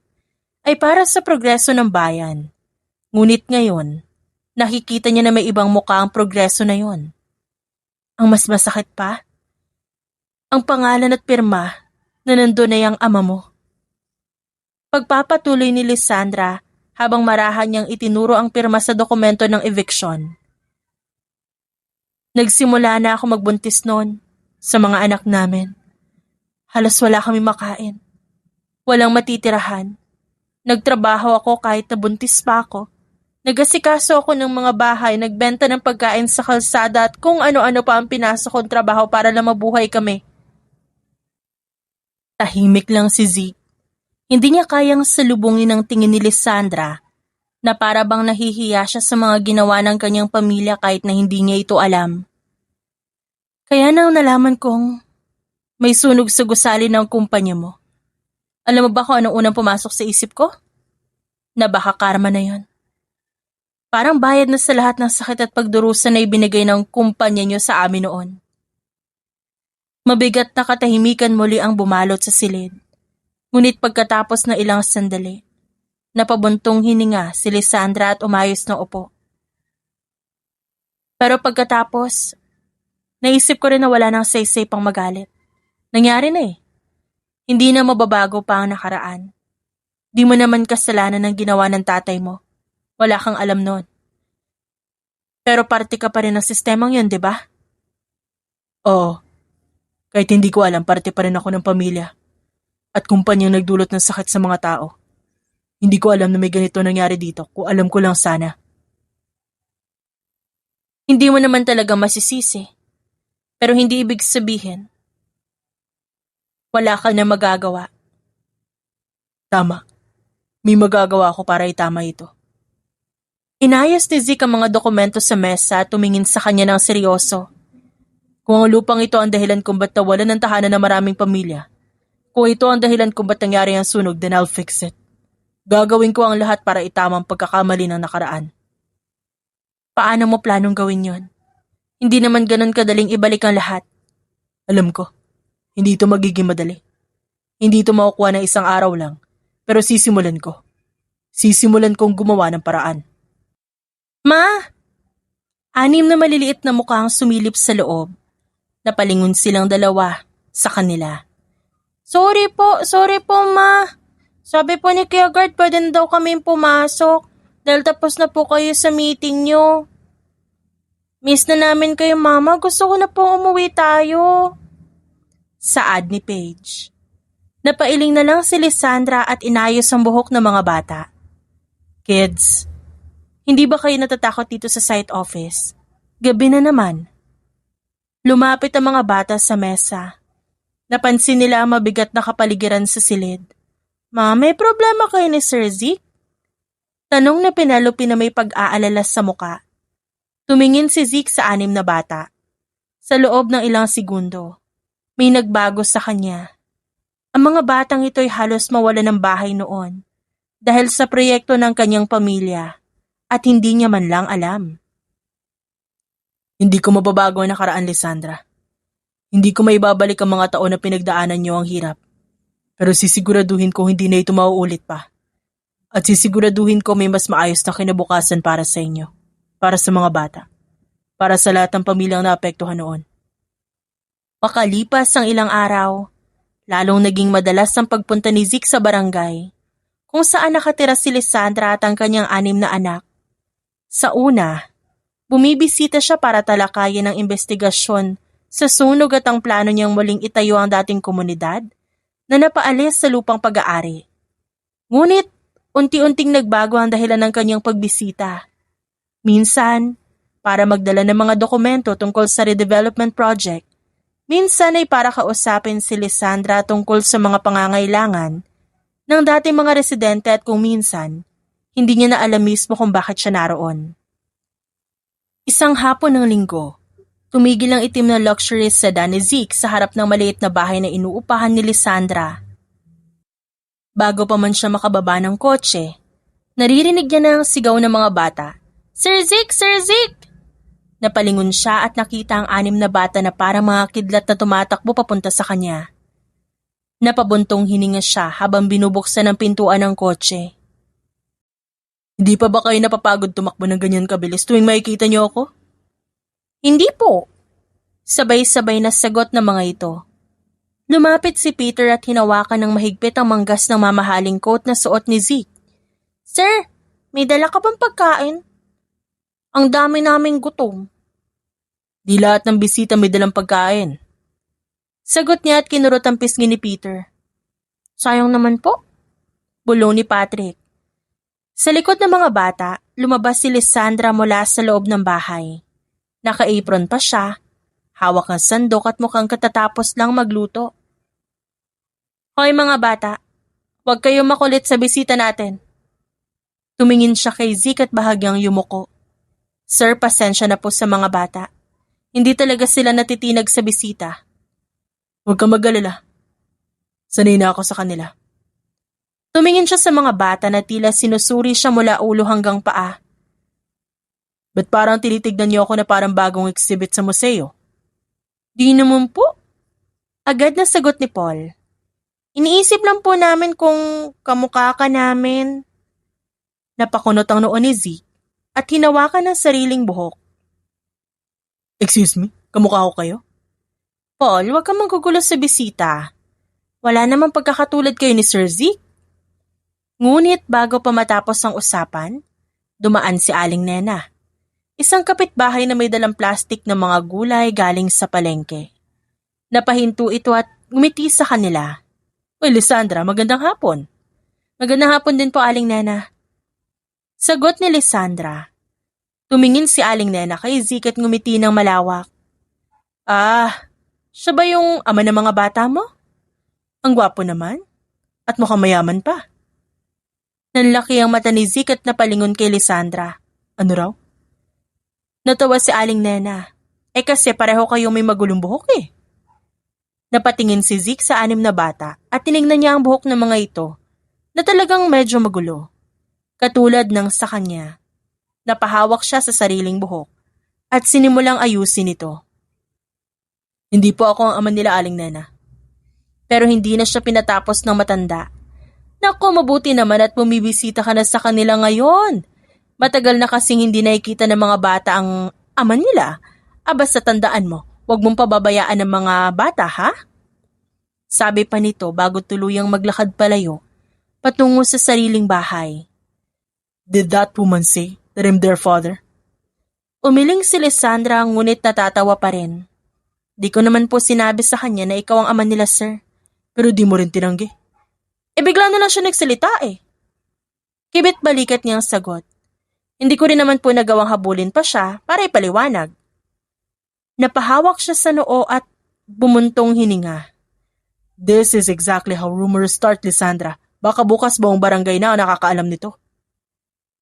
[SPEAKER 1] ay para sa progreso ng bayan. Ngunit ngayon, nakikita niya na may ibang mukha ang progreso na yon. Ang mas masakit pa, ang pangalan at pirma na nandun ay ang ama mo. Pagpapatuloy ni Lisandra habang marahan niyang itinuro ang pirma sa dokumento ng eviction. Nagsimula na ako magbuntis noon sa mga anak namin. Halos wala kami makain. Walang matitirahan. Nagtrabaho ako kahit nabuntis pa ako. Nagasikaso ako ng mga bahay, nagbenta ng pagkain sa kalsada at kung ano-ano pa ang pinasok kong trabaho para lang mabuhay kami. Tahimik lang si Zeke. Hindi niya kayang salubungin ang tingin ni Lisandra na para bang nahihiya siya sa mga ginawa ng kanyang pamilya kahit na hindi niya ito alam. Kaya nang nalaman kong may sunog sa gusali ng kumpanya mo. Alam mo ba kung anong unang pumasok sa isip ko? Na baka karma na yon. Parang bayad na sa lahat ng sakit at pagdurusa na ibinigay ng kumpanya niyo sa amin noon. Mabigat na katahimikan muli ang bumalot sa silid. Ngunit pagkatapos ng ilang sandali, napabuntong hininga si Lisandra at umayos ng upo. Pero pagkatapos, naisip ko rin na wala nang saysay pang magalit. Nangyari na eh. Hindi na mababago pa ang nakaraan. Di mo naman kasalanan ng ginawa ng tatay mo. Wala kang alam nun. Pero parte ka pa rin ng sistemang yun, di ba? Oo. Kahit hindi ko alam, parte pa rin ako ng pamilya. At kumpanyang nagdulot ng sakit sa mga tao. Hindi ko alam na may ganito nangyari dito kung alam ko lang sana. Hindi mo naman talaga masisisi. Pero hindi ibig sabihin, wala ka na magagawa. Tama. May magagawa ako para itama ito. Inayos ni Zeke ang mga dokumento sa mesa at tumingin sa kanya ng seryoso. Kung ang lupang ito ang dahilan kung ba't nawalan ng tahanan ng maraming pamilya, kung ito ang dahilan kung ba't nangyari ang sunog, then I'll fix it. Gagawin ko ang lahat para itama ang pagkakamali ng nakaraan. Paano mo planong gawin yon? Hindi naman ganun kadaling ibalik ang lahat. Alam ko, hindi ito magiging madali. Hindi ito makukuha ng isang araw lang, pero sisimulan ko. Sisimulan kong gumawa ng paraan. Ma! 6 na maliliit na mukha ang sumilip sa loob. Napalingon silang dalawa sa kanila. Sorry po ma. Sabi po ni Kuya Guard pwede na daw kami pumasok dahil tapos na po kayo sa meeting nyo. Miss na namin kayo mama, gusto ko na po umuwi tayo. Saad ni Paige. Napailing na lang si Lisandra at inayos ang buhok ng mga bata. Kids, hindi ba kayo natatakot dito sa site office? Gabi na naman. Lumapit ang mga bata sa mesa. Napansin nila ang mabigat na kapaligiran sa silid. Ma, may problema kayo ni Sir Zeke? Tanong na Penelope na may pag-aalala sa muka. Tumingin si Zeke sa 6 na bata. Sa loob ng ilang segundo, may nagbago sa kanya. Ang mga batang ito'y halos mawala ng bahay noon dahil sa proyekto ng kanyang pamilya at hindi niya man lang alam. Hindi ko mababago ang nakaraan, Lisandra. Hindi ko maibabalik ang mga taon na pinagdaanan niyo ang hirap. Pero sisiguraduhin ko hindi na ito mauulit pa. At sisiguraduhin ko may mas maayos na kinabukasan para sa inyo. Para sa mga bata. Para sa lahat ng pamilyang naapektuhan noon. Makalipas ang ilang araw, lalong naging madalas ang pagpunta ni Zeke sa barangay, kung saan nakatira si Lisandra at ang kanyang 6 na anak. Sa una, bumibisita siya para talakayin ang investigasyon sa sunog at ang plano niyang muling itayo ang dating komunidad na napaalis sa lupang pag-aari. Ngunit, unti-unting nagbago ang dahilan ng kanyang pagbisita. Minsan, para magdala ng mga dokumento tungkol sa redevelopment project. Minsan ay para kausapin si Lisandra tungkol sa mga pangangailangan ng dating mga residente at kung minsan, hindi niya na alam mismo kung bakit siya naroon. Isang hapon ng linggo, tumigil ang itim na luxury sedan ni Zeke sa harap ng maliit na bahay na inuupahan ni Lisandra. Bago pa man siya makababa ng kotse, naririnig niya na ang sigaw ng mga bata. Sir Zeke! Sir Zeke! Napalingon siya at nakita ang 6 na bata na parang mga kidlat na tumatakbo papunta sa kanya. Napabuntong hininga siya habang binubuksan ang pintuan ng kotse. Hindi pa ba kayo napapagod tumakbo ng ganyan kabilis tuwing makikita niyo ako? Hindi po. Sabay-sabay na sagot ng mga ito. Lumapit si Peter at hinawakan ng mahigpit ang manggas ng mamahaling coat na suot ni Zeke. Sir, may dala ka bang pagkain? Ang dami naming gutom. Di lahat ng bisita may dalang pagkain. Sagot niya at kinurot ang pisngi ni Peter. Sayang naman po. Bulong ni Patrick. Sa likod ng mga bata, lumabas si Lisandra mula sa loob ng bahay. Naka-apron pa siya, hawak ang sandok at mukhang katatapos lang magluto. Hoy mga bata, huwag kayong makulit sa bisita natin. Tumingin siya kay Zeke at bahagyang yumuko. Sir, pasensya na po sa mga bata. Hindi talaga sila natitinag sa bisita. Huwag kang mag-alala. Sanay na ako sa kanila. Tumingin siya sa mga bata na tila sinusuri siya mula ulo hanggang paa. Ba't parang tinitignan niyo ako na parang bagong exhibit sa museo? Di naman po. Agad na sagot ni Paul. Iniisip lang po namin kung kamukha ka namin. Napakunot ang noo ni Zeke at hinawakan ng sariling buhok. Excuse me, kamukha ko kayo? Paul, huwag kang manggugulo sa bisita. Wala namang pagkakatulad kayo ni Sir Zeke. Ngunit bago pa matapos ang usapan, dumaan si Aling Nena. Isang kapitbahay na may dalang plastik ng mga gulay galing sa palengke. Napahinto ito at ngumiti sa kanila. Uy, Lisandra, magandang hapon. Magandang hapon din po, Aling Nena. Sagot ni Lisandra. Tumingin si Aling Nena kay Zeke at ngumiti ng malawak. Siya ba yung ama ng mga bata mo? Ang gwapo naman. At mukhang mayaman pa. Nanlaki ang mata ni Zeke at napalingon kay Lisandra. Ano raw? Natawa si Aling Nena. Kasi pareho kayong may magulong buhok eh. Napatingin si Zeke sa 6 na bata at tinignan niya ang buhok ng mga ito na talagang medyo magulo. Katulad ng sa kanya. Napahawak siya sa sariling buhok at sinimulang ayusin ito. Hindi po ako ang ama nila, Aling Nena. Pero hindi na siya pinatapos ng matanda. Naku, mabuti naman at bumibisita ka na sa kanila ngayon. Matagal na kasing hindi nakikita ng mga bata ang ama nila. Basta tandaan mo, huwag mong pababayaan ng mga bata, ha? Sabi pa nito bago tuluyang maglakad palayo, patungo sa sariling bahay. Did that woman say that I'm their father? Umiling si Lisandra ngunit natatawa pa rin. Di ko naman po sinabi sa kanya na ikaw ang ama nila, sir. Pero di mo rin tinanggi. Bigla na lang siya nagsalita eh. Kibit balikat niyang sagot. Hindi ko rin naman po nagawang habulin pa siya para ipaliwanag. Napahawak siya sa noo at bumuntong hininga. This is exactly how rumors start, Lisandra. Baka bukas buong barangay na ang nakakaalam nito.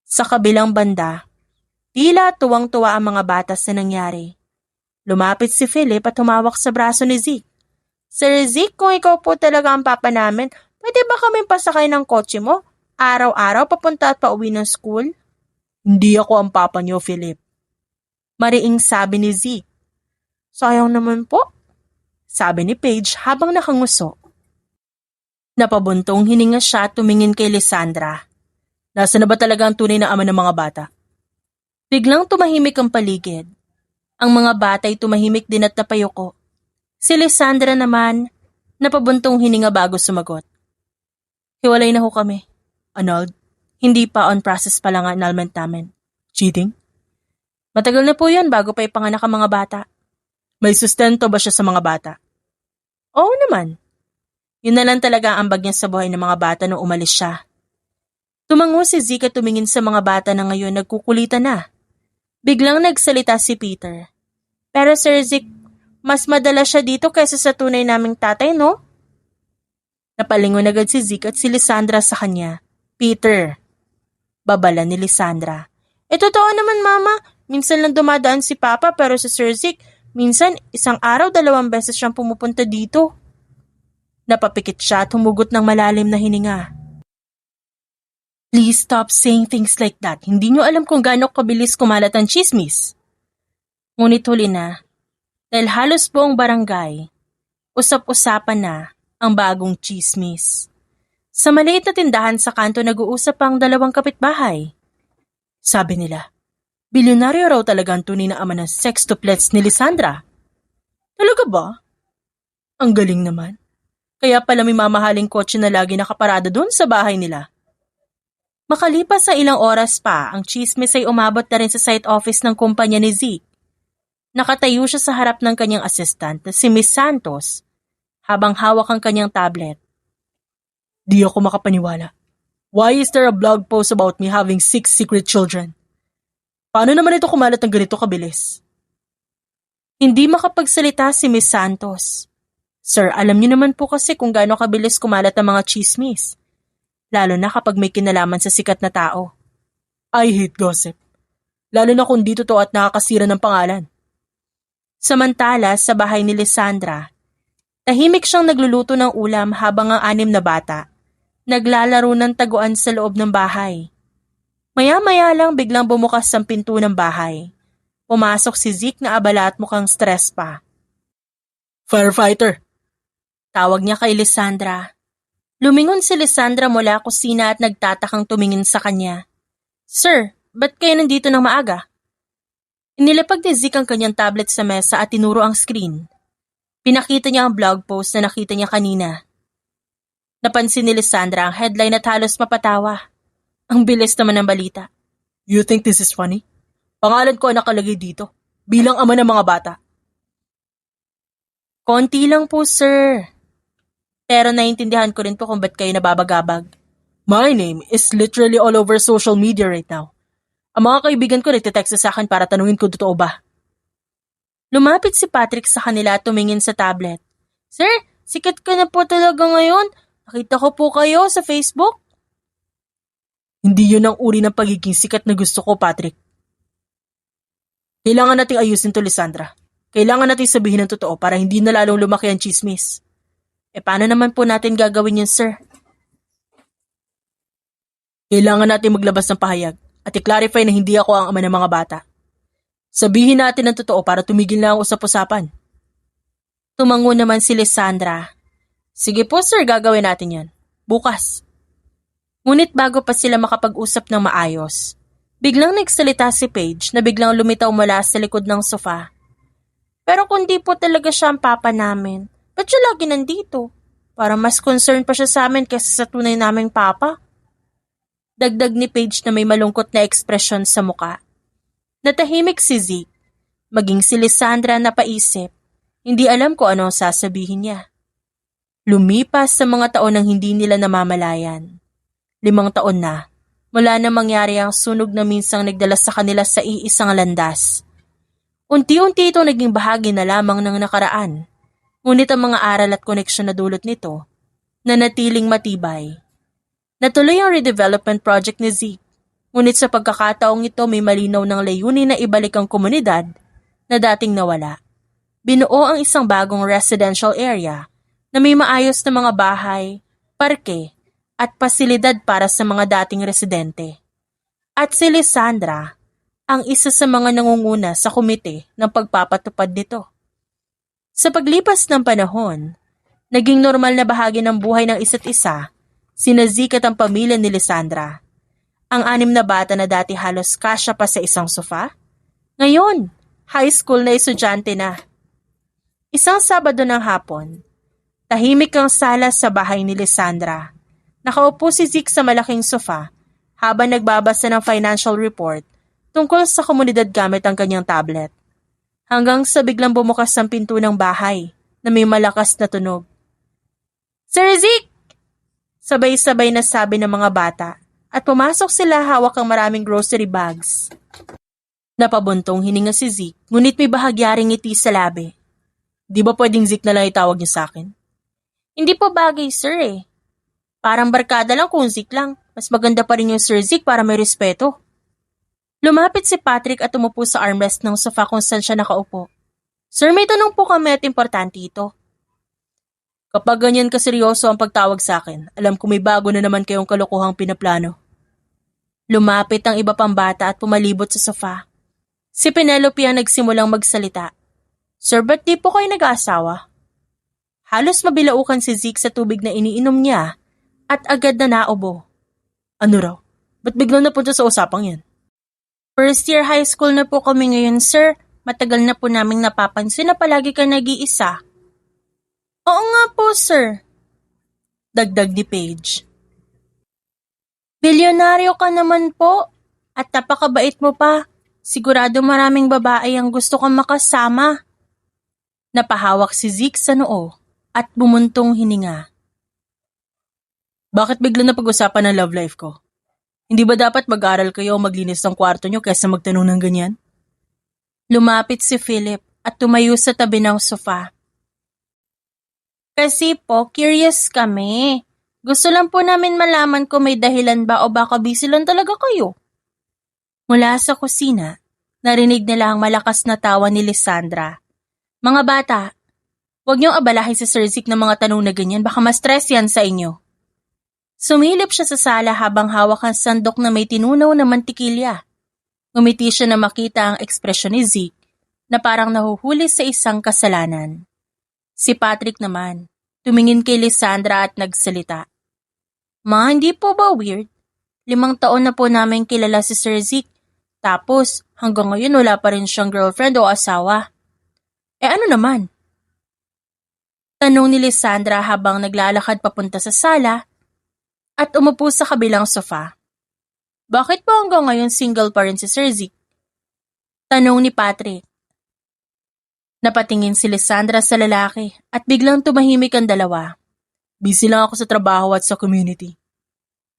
[SPEAKER 1] Sa kabilang banda, tila tuwang-tuwa ang mga bata sa nangyari. Lumapit si Philip at humawak sa braso ni Zeke. Sir Zeke, kung ikaw po talaga ang papa namin, pwede ba kaming pasakay ng kotse mo? Araw-araw papunta at pauwi ng school? Hindi ako ang papa niyo, Philip. Mariing sabi ni Zeke. Sayang naman po, sabi ni Paige habang nakanguso. Napabuntong hininga siya at tumingin kay Lisandra. Nasa na ba talaga ang tunay na ama ng mga bata? Biglang tumahimik ang paligid. Ang mga bata ay tumahimik din at napayuko. Si Lisandra naman, napabuntong hininga bago sumagot. Hiwalay na ho kami. Annulled? Hindi pa, on process pa lang ang annulment namin. Cheating? Matagal na po yun bago pa ipanganak ang mga bata. May sustento ba siya sa mga bata? Oo naman. Yun na lang talaga ang ambag niya sa buhay ng mga bata nung umalis siya. Tumango si Zeke at tumingin sa mga bata na ngayon nagkukulitan na. Biglang nagsalita si Peter. Pero Sir Zeke, mas madala siya dito kaysa sa tunay naming tatay, no? Napalingon agad si Zeke at si Lisandra sa kanya. Peter. Babala ni Lisandra. Totoo naman, Mama. Minsan lang dumadaan si Papa pero si Sir Zeke, minsan isang araw 2 beses siyang pumupunta dito. Napapikit siya at humugot ng malalim na hininga. Please stop saying things like that. Hindi niyo alam kung gaano kabilis kumalat ang chismis. Ngunit huli na, dahil halos buong barangay, usap-usapan na ang bagong chismis. Sa maliit na tindahan sa kanto nag-uusap ang 2 kapitbahay. Sabi nila, bilyonaryo raw talaga ang tunay na ama ng sextuplets ni Lisandra. Talaga ba? Ang galing naman. Kaya pala may mamahaling kotse na lagi nakaparada doon sa bahay nila. Makalipas sa ilang oras pa, ang chismis ay umabot na rin sa site office ng kumpanya ni Zeke. Nakatayo siya sa harap ng kanyang assistant na si Miss Santos habang hawak ang kanyang tablet. Di ako makapaniwala. Why is there a blog post about me having 6 secret children? Paano naman ito kumalat ng ganito kabilis? Hindi makapagsalita si Miss Santos. Sir, alam niyo naman po kasi kung gaano kabilis kumalat ang mga chismis. Lalo na kapag may kinalaman sa sikat na tao. I hate gossip. Lalo na kung di totoo at nakakasira ng pangalan. Samantala, sa bahay ni Lisandra, tahimik siyang nagluluto ng ulam habang ang 6 na bata naglalaro ng taguan sa loob ng bahay. Maya-maya lang biglang bumukas ang pinto ng bahay. Pumasok si Zeke na abala at mukhang stress pa. Firefighter! Tawag niya kay Lisandra. Lumingon si Lisandra mula kusina at nagtatakang tumingin sa kanya. Sir, ba't kayo nandito ng maaga? Inilapag ni Zeke ang kanyang tablet sa mesa at tinuro ang screen. Pinakita niya ang blog post na nakita niya kanina. Napansin ni Lisandra ang headline at halos mapatawa. Ang bilis naman ng balita. You think this is funny? Pangalan ko ang nakalagay dito, bilang ama ng mga bata. Konti lang po, sir. Pero naiintindihan ko rin po kung ba't kayo nababagabag. My name is literally all over social media right now. Ang mga kaibigan ko nagtitext sa akin para tanungin kung totoo ba. Lumapit si Patrick sa kanila at tumingin sa tablet. Sir, sikat ka na po talaga ngayon. Nakita ko po kayo sa Facebook. Hindi yun ang uri ng pagiging sikat na gusto ko, Patrick. Kailangan nating ayusin to, Lisandra. Kailangan nating sabihin ng totoo para hindi na lalong lumaki ang chismis. Paano naman po natin gagawin yun, sir? Kailangan natin maglabas ng pahayag at i-clarify na hindi ako ang ama ng mga bata. Sabihin natin ang totoo para tumigil na ang usap-usapan. Tumango naman si Lisandra. Sige po, sir, gagawin natin yan. Bukas. Ngunit bago pa sila makapag-usap ng maayos, biglang nagsalita si Paige na biglang lumitaw mula sa likod ng sofa. Pero kung di po talaga siya ang papa namin, ba't siya lagi nandito? Para mas concerned pa siya sa amin kaysa sa tunay naming papa. Dagdag ni Paige na may malungkot na ekspresyon sa muka. Natahimik si Zeke. Maging si Lisandra napaisip. Hindi alam kung ano ang sasabihin niya. Lumipas sa mga taon nang hindi nila namamalayan. 5 taon na, mula na mangyari ang sunog na minsang nagdala sa kanila sa iisang landas. Unti-unti ito naging bahagi na lamang ng nakaraan. Ngunit ang mga aral at koneksyon na dulot nito, nanatiling matibay. Natuloy ang redevelopment project ni Zeke. Ngunit sa pagkakataong ito may malinaw ng layunin na ibalik ang komunidad na dating nawala. Binuo ang isang bagong residential area na may maayos na mga bahay, parke, at pasilidad para sa mga dating residente. At si Lisandra, ang isa sa mga nangunguna sa komite ng pagpapatupad nito. Sa paglipas ng panahon, naging normal na bahagi ng buhay ng isa't isa, sina Zeke at ang pamilya ni Lisandra. Ang 6 na bata na dati halos kasya pa sa isang sofa, ngayon, high school na estudyante na. Isang Sabado ng hapon, tahimik ang sala sa bahay ni Lisandra. Nakaupo si Zeke sa malaking sofa habang nagbabasa ng financial report tungkol sa komunidad gamit ang kanyang tablet. Hanggang sa biglang bumukas ang pinto ng bahay na may malakas na tunog. Sir Zeke! Sabay-sabay na sabi ng mga bata at pumasok sila hawak ang maraming grocery bags. Napabuntong hininga si Zeke ngunit may bahagyaring ngiti sa labi. Di ba pwedeng Zeke na lang itawag niyo sa akin? Hindi po bagay, sir eh. Parang barkada lang kung Zeke lang. Mas maganda pa rin yung Sir Zeke para may respeto. Lumapit si Patrick at umupo sa armrest ng sofa kung saan siya nakaupo. Sir, may tanong po kami at importante ito. Kapag ganyan kaseryoso ang pagtawag sa akin, alam ko may bago na naman kayong kalokohang pinaplano. Lumapit ang iba pang bata at pumalibot sa sofa. Si Penelope ang nagsimulang magsalita. Sir, ba't di po kayo nag-aasawa? Halos mabilaukan si Zeke sa tubig na iniinom niya at agad na naubo. Ano raw? Ba't biglang napunta sa usapang yan? First year high school na po kami ngayon, sir. Matagal na po naming napapansin na palagi ka nag-iisa. Oo nga po, sir. Dagdag ni Paige. Bilyonaryo ka naman po. At napakabait mo pa. Sigurado maraming babae ang gusto kang makasama. Napahawak si Zeke sa noo at bumuntong hininga. Bakit bigla na pag-usapan ng love life ko? Hindi ba dapat mag-aral kayo o maglinis ng kwarto nyo kaysa magtanong ng ganyan? Lumapit si Philip at tumayo sa tabi ng sofa. Kasi po, curious kami. Gusto lang po namin malaman kung may dahilan ba o baka busy lang talaga kayo. Mula sa kusina, narinig nila ang malakas na tawa ni Lisandra. Mga bata, huwag niyong abalahin si Sir Zik ng mga tanong na ganyan, baka ma-stress yan sa inyo. Sumilip siya sa sala habang hawak ang sandok na may tinunaw na mantikilya. Ngumiti siya na makita ang ekspresyon ni Zik na parang nahuhuli sa isang kasalanan. Si Patrick naman, tumingin kay Lisandra at nagsalita. Ma, hindi po ba weird? 5 taon na po namin kilala si Sir Zik. Tapos, hanggang ngayon wala pa rin siyang girlfriend o asawa. Ano naman? Tanong ni Lisandra habang naglalakad papunta sa sala at umupo sa kabilang sofa. Bakit po hanggang ngayon single pa rin si Sir Zik? Tanong ni Patrick. Napatingin si Lisandra sa lalaki at biglang tumahimik ang dalawa. Busy lang ako sa trabaho at sa community.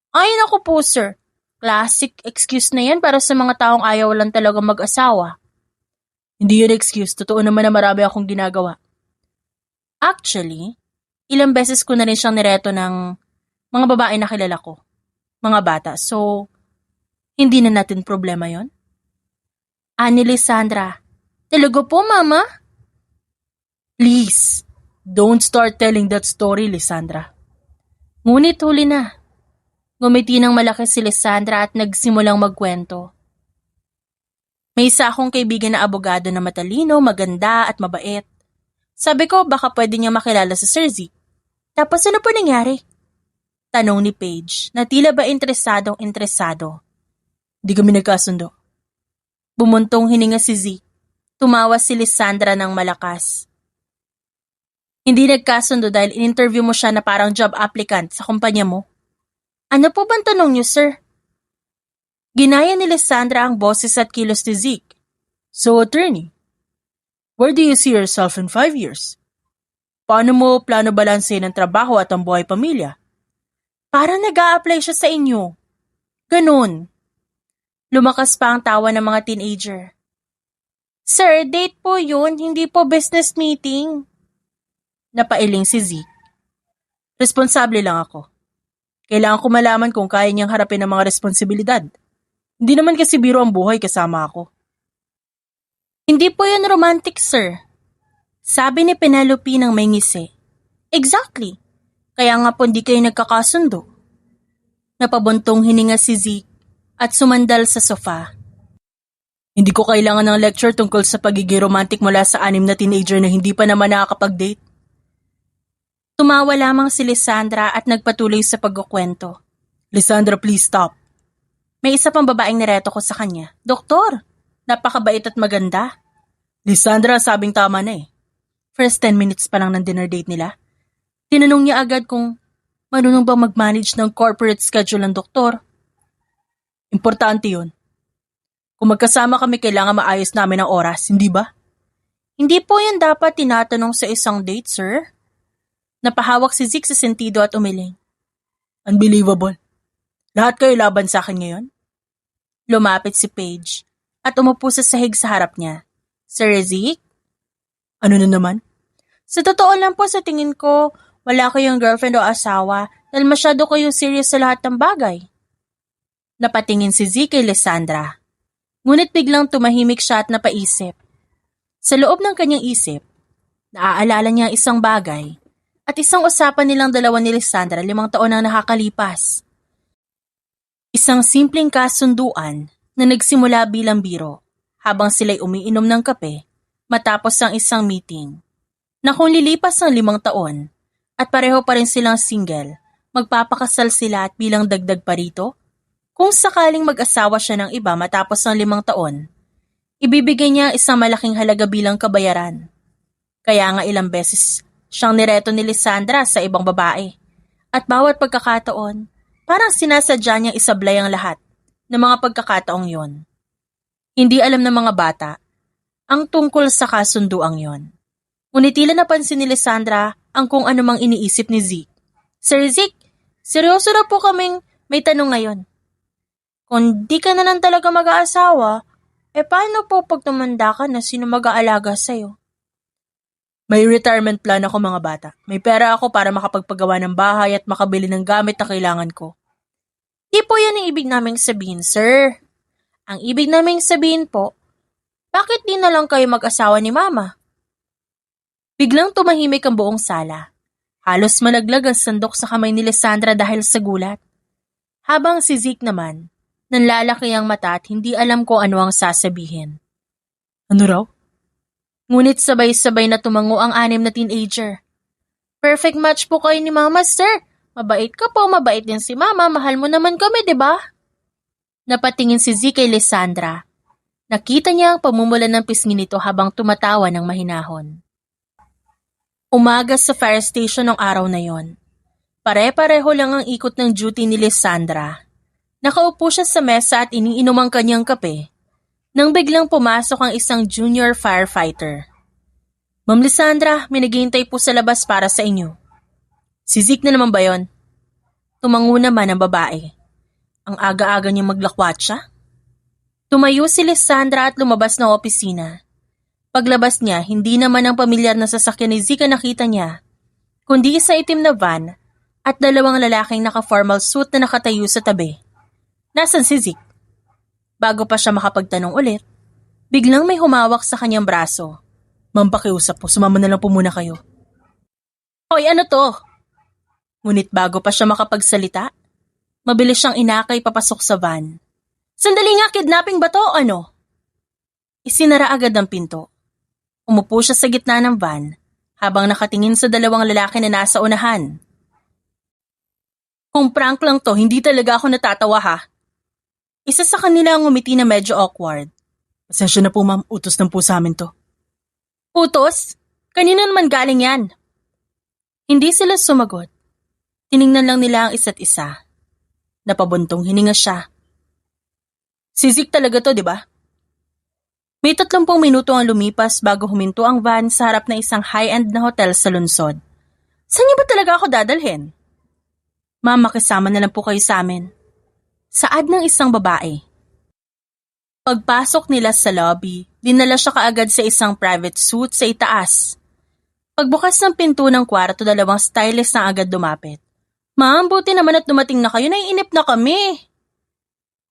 [SPEAKER 1] Ay naku po sir, classic excuse na yan para sa mga taong ayaw lang talaga mag-asawa. Hindi yun excuse, totoo naman na marami akong ginagawa. Actually, ilang beses ko na rin siyang nireto ng mga babae na kilala ko. Mga bata, so hindi na natin problema yon. Ani Lisandra, talaga po mama? Please, don't start telling that story, Lisandra. Ngunit huli na. Ngumiti ng malaki si Lisandra at nagsimulang magkwento. May isa akong kaibigan na abogado na matalino, maganda at mabait. Sabi ko baka pwede niya makilala sa Sir Zik. Tapos ano po nangyari? Tanong ni Paige na tila ba interesado. Di kami nagkasundo. Bumuntong hininga si Zik. Tumawa si Lisandra ng malakas. Hindi nagkasundo dahil in-interview mo siya na parang job applicant sa kumpanya mo. Ano po bang tanong niyo, sir? Ginaya ni Lisandra ang boses at kilos ni Zik. So, attorney, where do you see yourself in 5 years? Paano mo plano balansehin ang trabaho at ang buhay pamilya? Parang nag-a-apply siya sa inyo. Ganun. Lumakas pa ang tawa ng mga teenager. Sir, date po yun, hindi po business meeting. Napailing si Zik. Responsable lang ako. Kailangan ko malaman kung kaya niyang harapin ang mga responsibilidad. Hindi naman kasi biro ang buhay kasama ako. Hindi po yun romantic, sir. Sabi ni Penelope ng may ngisi. Exactly. Kaya nga po hindi kayo nagkakasundo. Napabuntong hininga si Zik at sumandal sa sofa. Hindi ko kailangan ng lecture tungkol sa pagiging romantic mula sa 6 na teenager na hindi pa naman nakakapag-date. Tumawa lamang si Lisandra at nagpatuloy sa pagkukwento. Lisandra, please stop. May isa pang babaeng nireto ko sa kanya. Doktor, napakabait at maganda. Lisandra, sabing tama na eh. First 10 minutes pa lang ng dinner date nila. Tinanong niya agad kung marunong bang mag-manage ng corporate schedule ng doktor. Importante yun. Kung magkasama kami, kailangan maayos namin ang oras, hindi ba? Hindi po yan dapat tinatanong sa isang date, sir. Napahawak si Zik sa sentido at umiling. Unbelievable. Lahat kayo laban sa akin ngayon? Lumapit si Paige at umupo sa sahig sa harap niya. Sir Zik? Ano na naman? Sa totoo lang po sa tingin ko, wala kayong girlfriend o asawa dahil masyado kayong serious sa lahat ng bagay. Napatingin si Zik kay Lisandra. Ngunit biglang tumahimik siya at napaisip. Sa loob ng kanyang isip, naaalala niya isang bagay at isang usapan nilang dalawa ni Lisandra 5 taon ang nakakalipas. Isang simpleng kasunduan na nagsimula bilang biro habang sila'y umiinom ng kape matapos ang isang meeting. Na kung lilipas ang 5 taon at pareho pa rin silang single, magpapakasal sila at bilang dagdag pa rito, kung sakaling mag-asawa siya ng iba matapos ang 5 taon, ibibigay niya isang malaking halaga bilang kabayaran. Kaya nga ilang beses siyang nireto ni Lisandra sa ibang babae. At bawat pagkakataon, parang sinasadya niyang isablay ang lahat ng mga pagkakataong yon. Hindi alam ng mga bata ang tungkol sa kasunduang yon. Ngunit tila napansin ni Lisandra ang kung anumang iniisip ni Zik. Sir Zik, seryoso na po kaming may tanong ngayon. Kung di ka na lang talaga mag-aasawa, paano po pag tumanda ka na sino mag-aalaga sa'yo? May retirement plan ako mga bata. May pera ako para makapagpagawa ng bahay at makabili ng gamit na kailangan ko.
[SPEAKER 2] Di po yan ang ibig naming sabihin, sir. Ang ibig naming sabihin po, bakit di na lang kayo mag-asawa ni Mama?
[SPEAKER 1] Biglang tumahimik ang buong sala. Halos malaglag ang sandok sa kamay ni Lysandra dahil sa gulat. Habang si Zeke naman, nanlalaki ang mata at hindi alam kung ano ang sasabihin. Ano raw? Ngunit sabay-sabay na tumango ang anim na teenager.
[SPEAKER 2] Perfect match po kayo ni Mama, sir. Mabait ka po, mabait din si Mama. Mahal mo naman kami, di ba?
[SPEAKER 1] Napatingin si Zeke kay Lysandra. Nakita niya ang pamumulan ng pisngi nito habang tumatawa ng mahinahon. Umaga sa fire station ng araw na yon. Pare-pareho lang ang ikot ng duty ni Lysandra. Nakaupo siya sa mesa at iniinom ang kanyang kape nang biglang pumasok ang isang junior firefighter. Ma'am Lysandra, may naghihintay po sa labas para sa inyo. Si Zeke na naman ba yon? Tumango naman ang babae. Ang aga-aga niyang maglakwatsa. Tumayo si Lysandra at lumabas ng opisina. Paglabas niya, hindi naman ang pamilyar na sasakyan ni Zeke nakita niya, kundi isang itim na van at dalawang lalaking naka-formal suit na nakatayo sa tabi. Nasaan si Zeke? Bago pa siya makapagtanong ulit, biglang may humawak sa kanyang braso. Ma'am, pakiusap po, sumama na lang po muna kayo. Hoy, ano to? Ngunit bago pa siya makapagsalita, mabilis siyang inakay papasok sa van. Sandali nga, kidnapping ba to o ano? Isinara agad ang pinto. Umupo siya sa gitna ng van habang nakatingin sa dalawang lalaki na nasa unahan. Kung prank lang to, hindi talaga ako natatawa ha. Isa sa kanila ang ngumiti na medyo awkward. Pasensya na po ma'am, utos lang po sa amin to. Utos? Kanina naman galing yan. Hindi sila sumagot. Tiningnan lang nila ang isa't isa. Napabuntong hininga siya. Si Zeke talaga to, di ba? May 30 minuto ang lumipas bago huminto ang van sa harap ng isang high-end na hotel sa lungsod. Saan niyo ba talaga ako dadalhin? Ma'am, makisama na lang po kayo sa amin. Saad ng isang babae. Pagpasok nila sa lobby, dinala siya kaagad sa isang private suite sa itaas. Pagbukas ng pinto ng kwarto, dalawang stylist na agad lumapit. Ma'am, buti naman at dumating na kayo, naiinip na kami.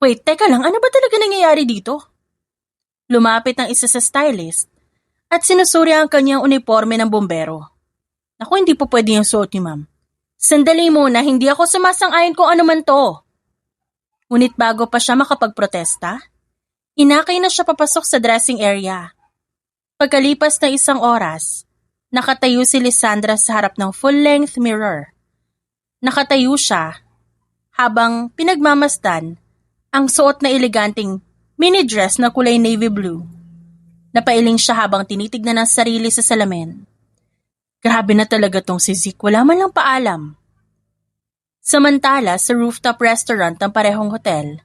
[SPEAKER 1] Wait, teka lang, ano ba talaga nangyayari dito? Lumapit ang isa sa stylist at sinusuri ang kanyang uniforme ng bombero. Naku, hindi po pwede yung suot niyo, ma'am. Sandali muna, hindi ako sumasang-ayon kung ano man to. Ngunit bago pa siya makapagprotesta, inakay na siya papasok sa dressing area. Pagkalipas ng isang oras, nakatayo si Lysandra sa harap ng full-length mirror. Nakatayo siya habang pinagmamasdan ang suot na eleganteng mini dress na kulay navy blue. Napailing siya habang tinitignan ang sarili sa salamin. Grabe na talaga tong si Zeke, wala man lang paalam. Samantala sa rooftop restaurant ng parehong hotel,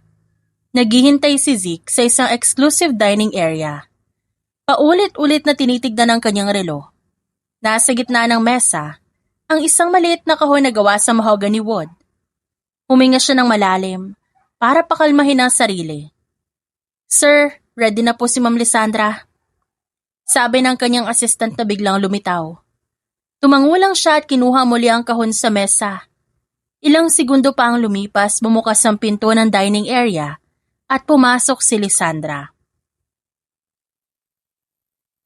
[SPEAKER 1] naghihintay si Zeke sa isang exclusive dining area. Paulit-ulit na tinitignan ang kanyang relo. Nasa gitna ng mesa, ang isang maliit na kahon na gawa sa mahogany wood. Huminga siya ng malalim para pakalmahin ang sarili. Sir, ready na po si Ma'am Lysandra. Sabi ng kanyang assistant na biglang lumitaw. Tumango lang siya at kinuha muli ang kahon sa mesa. Ilang segundo pa ang lumipas, bumukas ang pinto ng dining area at pumasok si Lysandra.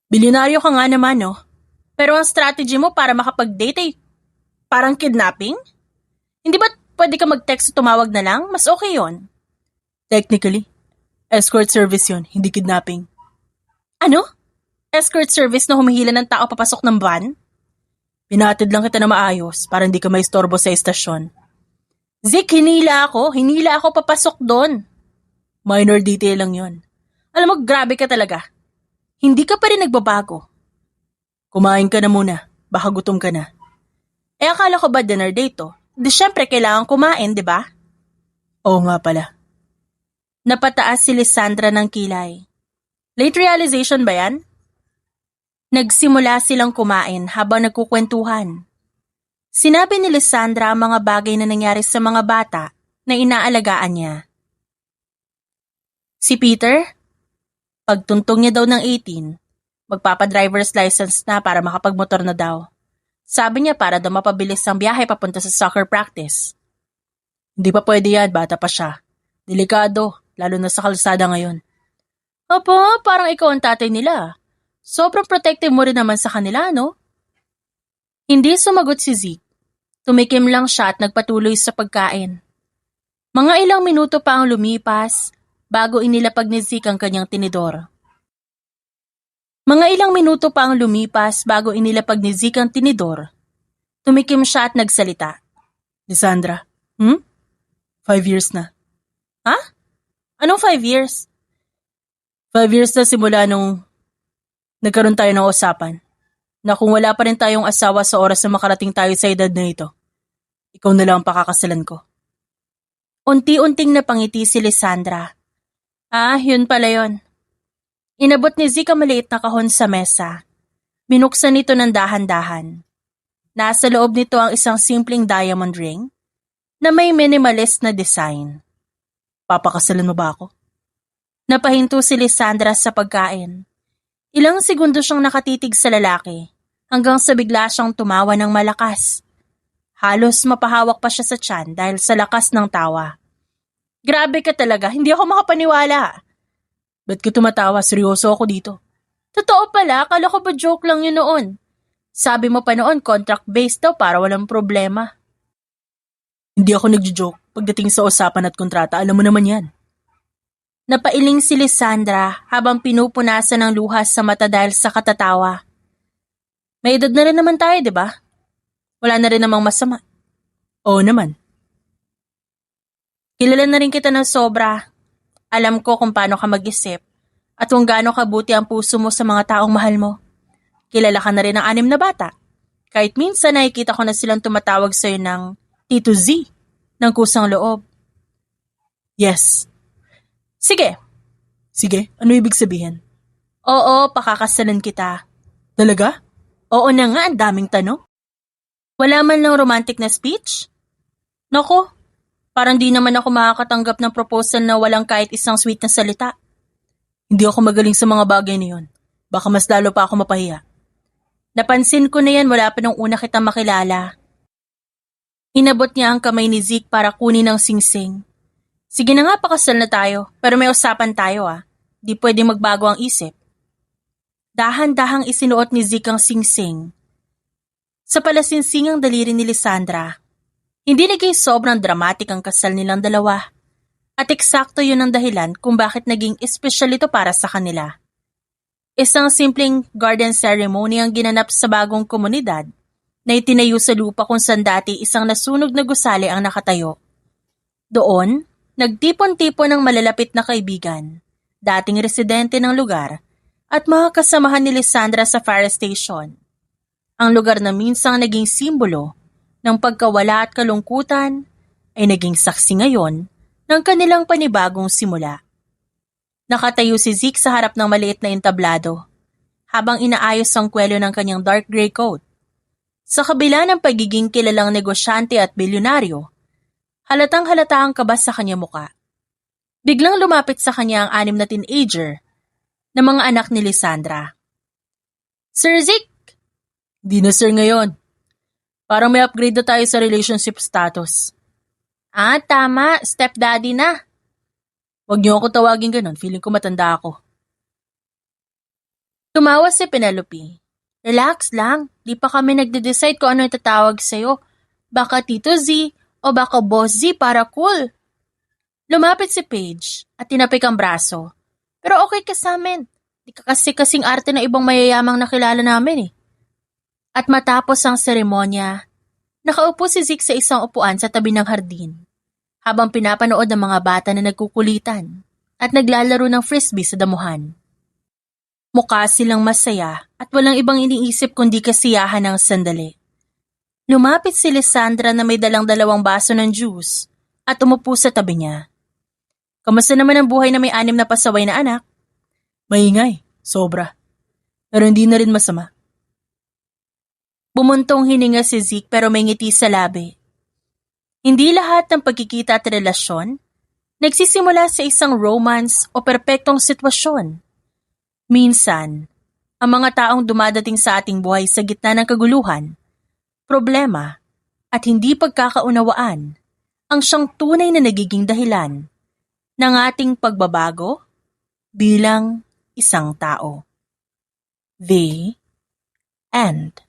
[SPEAKER 1] Bilyonaryo ka nga naman, no? Pero ang strategy mo para makapag-date parang kidnapping? Hindi ba pwede ka mag-text o tumawag na lang? Mas okay yon. Technically, escort service yon, hindi kidnapping. Ano? Escort service na humihila ng tao papasok ng van? Pinatid lang kita na maayos para hindi ka maistorbo sa estasyon. Zeke, hinila ako papasok doon. Minor detail lang yon. Alam mo, grabe ka talaga. Hindi ka pa rin nagbabago. Kumain ka na muna, baka gutom ka na. Akala ko ba dinner date to? Di syempre kailangan kumain, di ba? Oo nga pala. Napataas si Lysandra ng kilay. Late realization ba yan? Nagsimula silang kumain habang nagkukwentuhan. Sinabi ni Lysandra ang mga bagay na nangyari sa mga bata na inaalagaan niya. Si Peter, pagtuntong niya daw ng 18, Magpapadriver's license na para makapagmotor na daw. Sabi niya para daw mapabilis ang biyahe papunta sa soccer practice. Hindi pa pwede yan, bata pa siya. Delikado, lalo na sa kalsada ngayon. Opo, parang ikaw ang tatay nila. Sobrang protective mo rin naman sa kanila, no? Hindi sumagot si Zeke. Tumikim lang siya at nagpatuloy sa pagkain. Mga ilang minuto pa ang lumipas bago inilapag ni Zeke ang kanyang tinidor. Tumikim siya at nagsalita. Lisandra, 5 years na. Ha? Anong 5 years? 5 years na simula nung nagkaroon tayo ng usapan na kung wala pa rin tayong asawa sa oras na makarating tayo sa edad na ito, ikaw na lang ang pakakasalan ko. Unti-unting napangiti si Lisandra. Yun pala yun. Inabot ni Zeke ang maliit na kahon sa mesa. Binuksan nito ng dahan-dahan. Nasa loob nito ang isang simpleng diamond ring na may minimalist na design. Papakasalan mo ba ako? Napahinto si Lisandra sa pagkain. Ilang segundo siyang nakatitig sa lalaki hanggang sa bigla siyang tumawa ng malakas. Halos mapahawak pa siya sa tiyan dahil sa lakas ng tawa. Grabe ka talaga, hindi ako makapaniwala. Ba't ka tumatawa? Seryoso ako dito. Totoo pala, akala ko ba joke lang yun noon? Sabi mo pa noon, contract-based daw para walang problema. Hindi ako nagjo-joke pagdating sa usapan at kontrata, alam mo naman yan. Napailing si Lisandra habang pinupunasan ng luha sa mata dahil sa katatawa. May edad na rin naman tayo, di ba? Wala na rin namang masama. Oo naman. Kilala na rin kita ng sobra. Alam ko kung paano ka mag-isip at kung gaano kabuti ang puso mo sa mga taong mahal mo. Kilala ka na rin ng 6 na bata. Kahit minsan nakikita ko na silang tumatawag sa'yo ng Tito Z ng kusang loob. Yes. Sige. Sige, ano ibig sabihin? Oo, pakakasalan kita. Talaga? Oo na nga, ang daming tanong. Wala man lang romantic na speech? Nako, parang di naman ako makakatanggap ng proposal na walang kahit isang sweet na salita. Hindi ako magaling sa mga bagay na yun. Baka mas lalo pa ako mapahiya. Napansin ko na yan mula pa nung una kitang makilala. Inabot niya ang kamay ni Zeke para kunin ang singsing. Sige na nga, pakasal na tayo, pero may usapan tayo Di pwedeng magbago ang isip. Dahan-dahang isinuot ni Zeke ang singsing. Sa palasinsingang daliri ni Lisandra, hindi naging sobrang dramatic ang kasal nilang dalawa. At eksakto yun ang dahilan kung bakit naging espesyal ito para sa kanila. Isang simpleng garden ceremony ang ginanap sa bagong komunidad na itinayo sa lupa kung saan dati isang nasunog na gusali ang nakatayo. Doon, nagtipon-tipon ng malalapit na kaibigan, dating residente ng lugar, at mga kasamahan ni Lisandra sa fire station. Ang lugar na minsang naging simbolo ng pagkawala at kalungkutan ay naging saksi ngayon ng kanilang panibagong simula. Nakatayo si Zeke sa harap ng maliit na entablado habang inaayos ang kwelo ng kanyang dark gray coat. Sa kabila ng pagiging kilalang negosyante at bilyonaryo, halatang-halata ang kaba sa kanyang muka. Biglang lumapit sa kanya ang 6 na teenager na mga anak ni Lisandra. Sir Zeke! Di na sir ngayon. Parang may upgrade na tayo sa relationship status. Tama. Stepdaddy na. Huwag niyo ako tawagin ganun. Feeling ko matanda ako. Tumawa si Penelope. Relax lang. Di pa kami nagde-decide kung ano yung tatawag sa'yo. Baka Tito Z o baka Boss Z para cool. Lumapit si Paige at tinapik ang braso. Pero okay ka sa amin. Di ka kasi kasing arte na ibang mayayamang nakilala namin At matapos ang seremonya, nakaupo si Zeke sa isang upuan sa tabi ng hardin habang pinapanood ng mga bata na nagkukulitan at naglalaro ng frisbee sa damuhan. Mukha silang masaya at walang ibang iniisip kundi kasiyahan ng sandali. Lumapit si Lisandra na may dalang 2 baso ng juice at umupo sa tabi niya. Kamusta naman ang buhay na may 6 na pasaway na anak? Maingay, sobra. Pero hindi na rin masama. Bumuntong hininga si Zeke pero may ngiti sa labi. Hindi lahat ng pagkikita at relasyon nagsisimula sa isang romance o perpektong sitwasyon. Minsan, Ang mga taong dumadating sa ating buhay sa gitna ng kaguluhan, problema, at hindi pagkakaunawaan ang siyang tunay na nagiging dahilan ng ating pagbabago bilang isang tao. The end.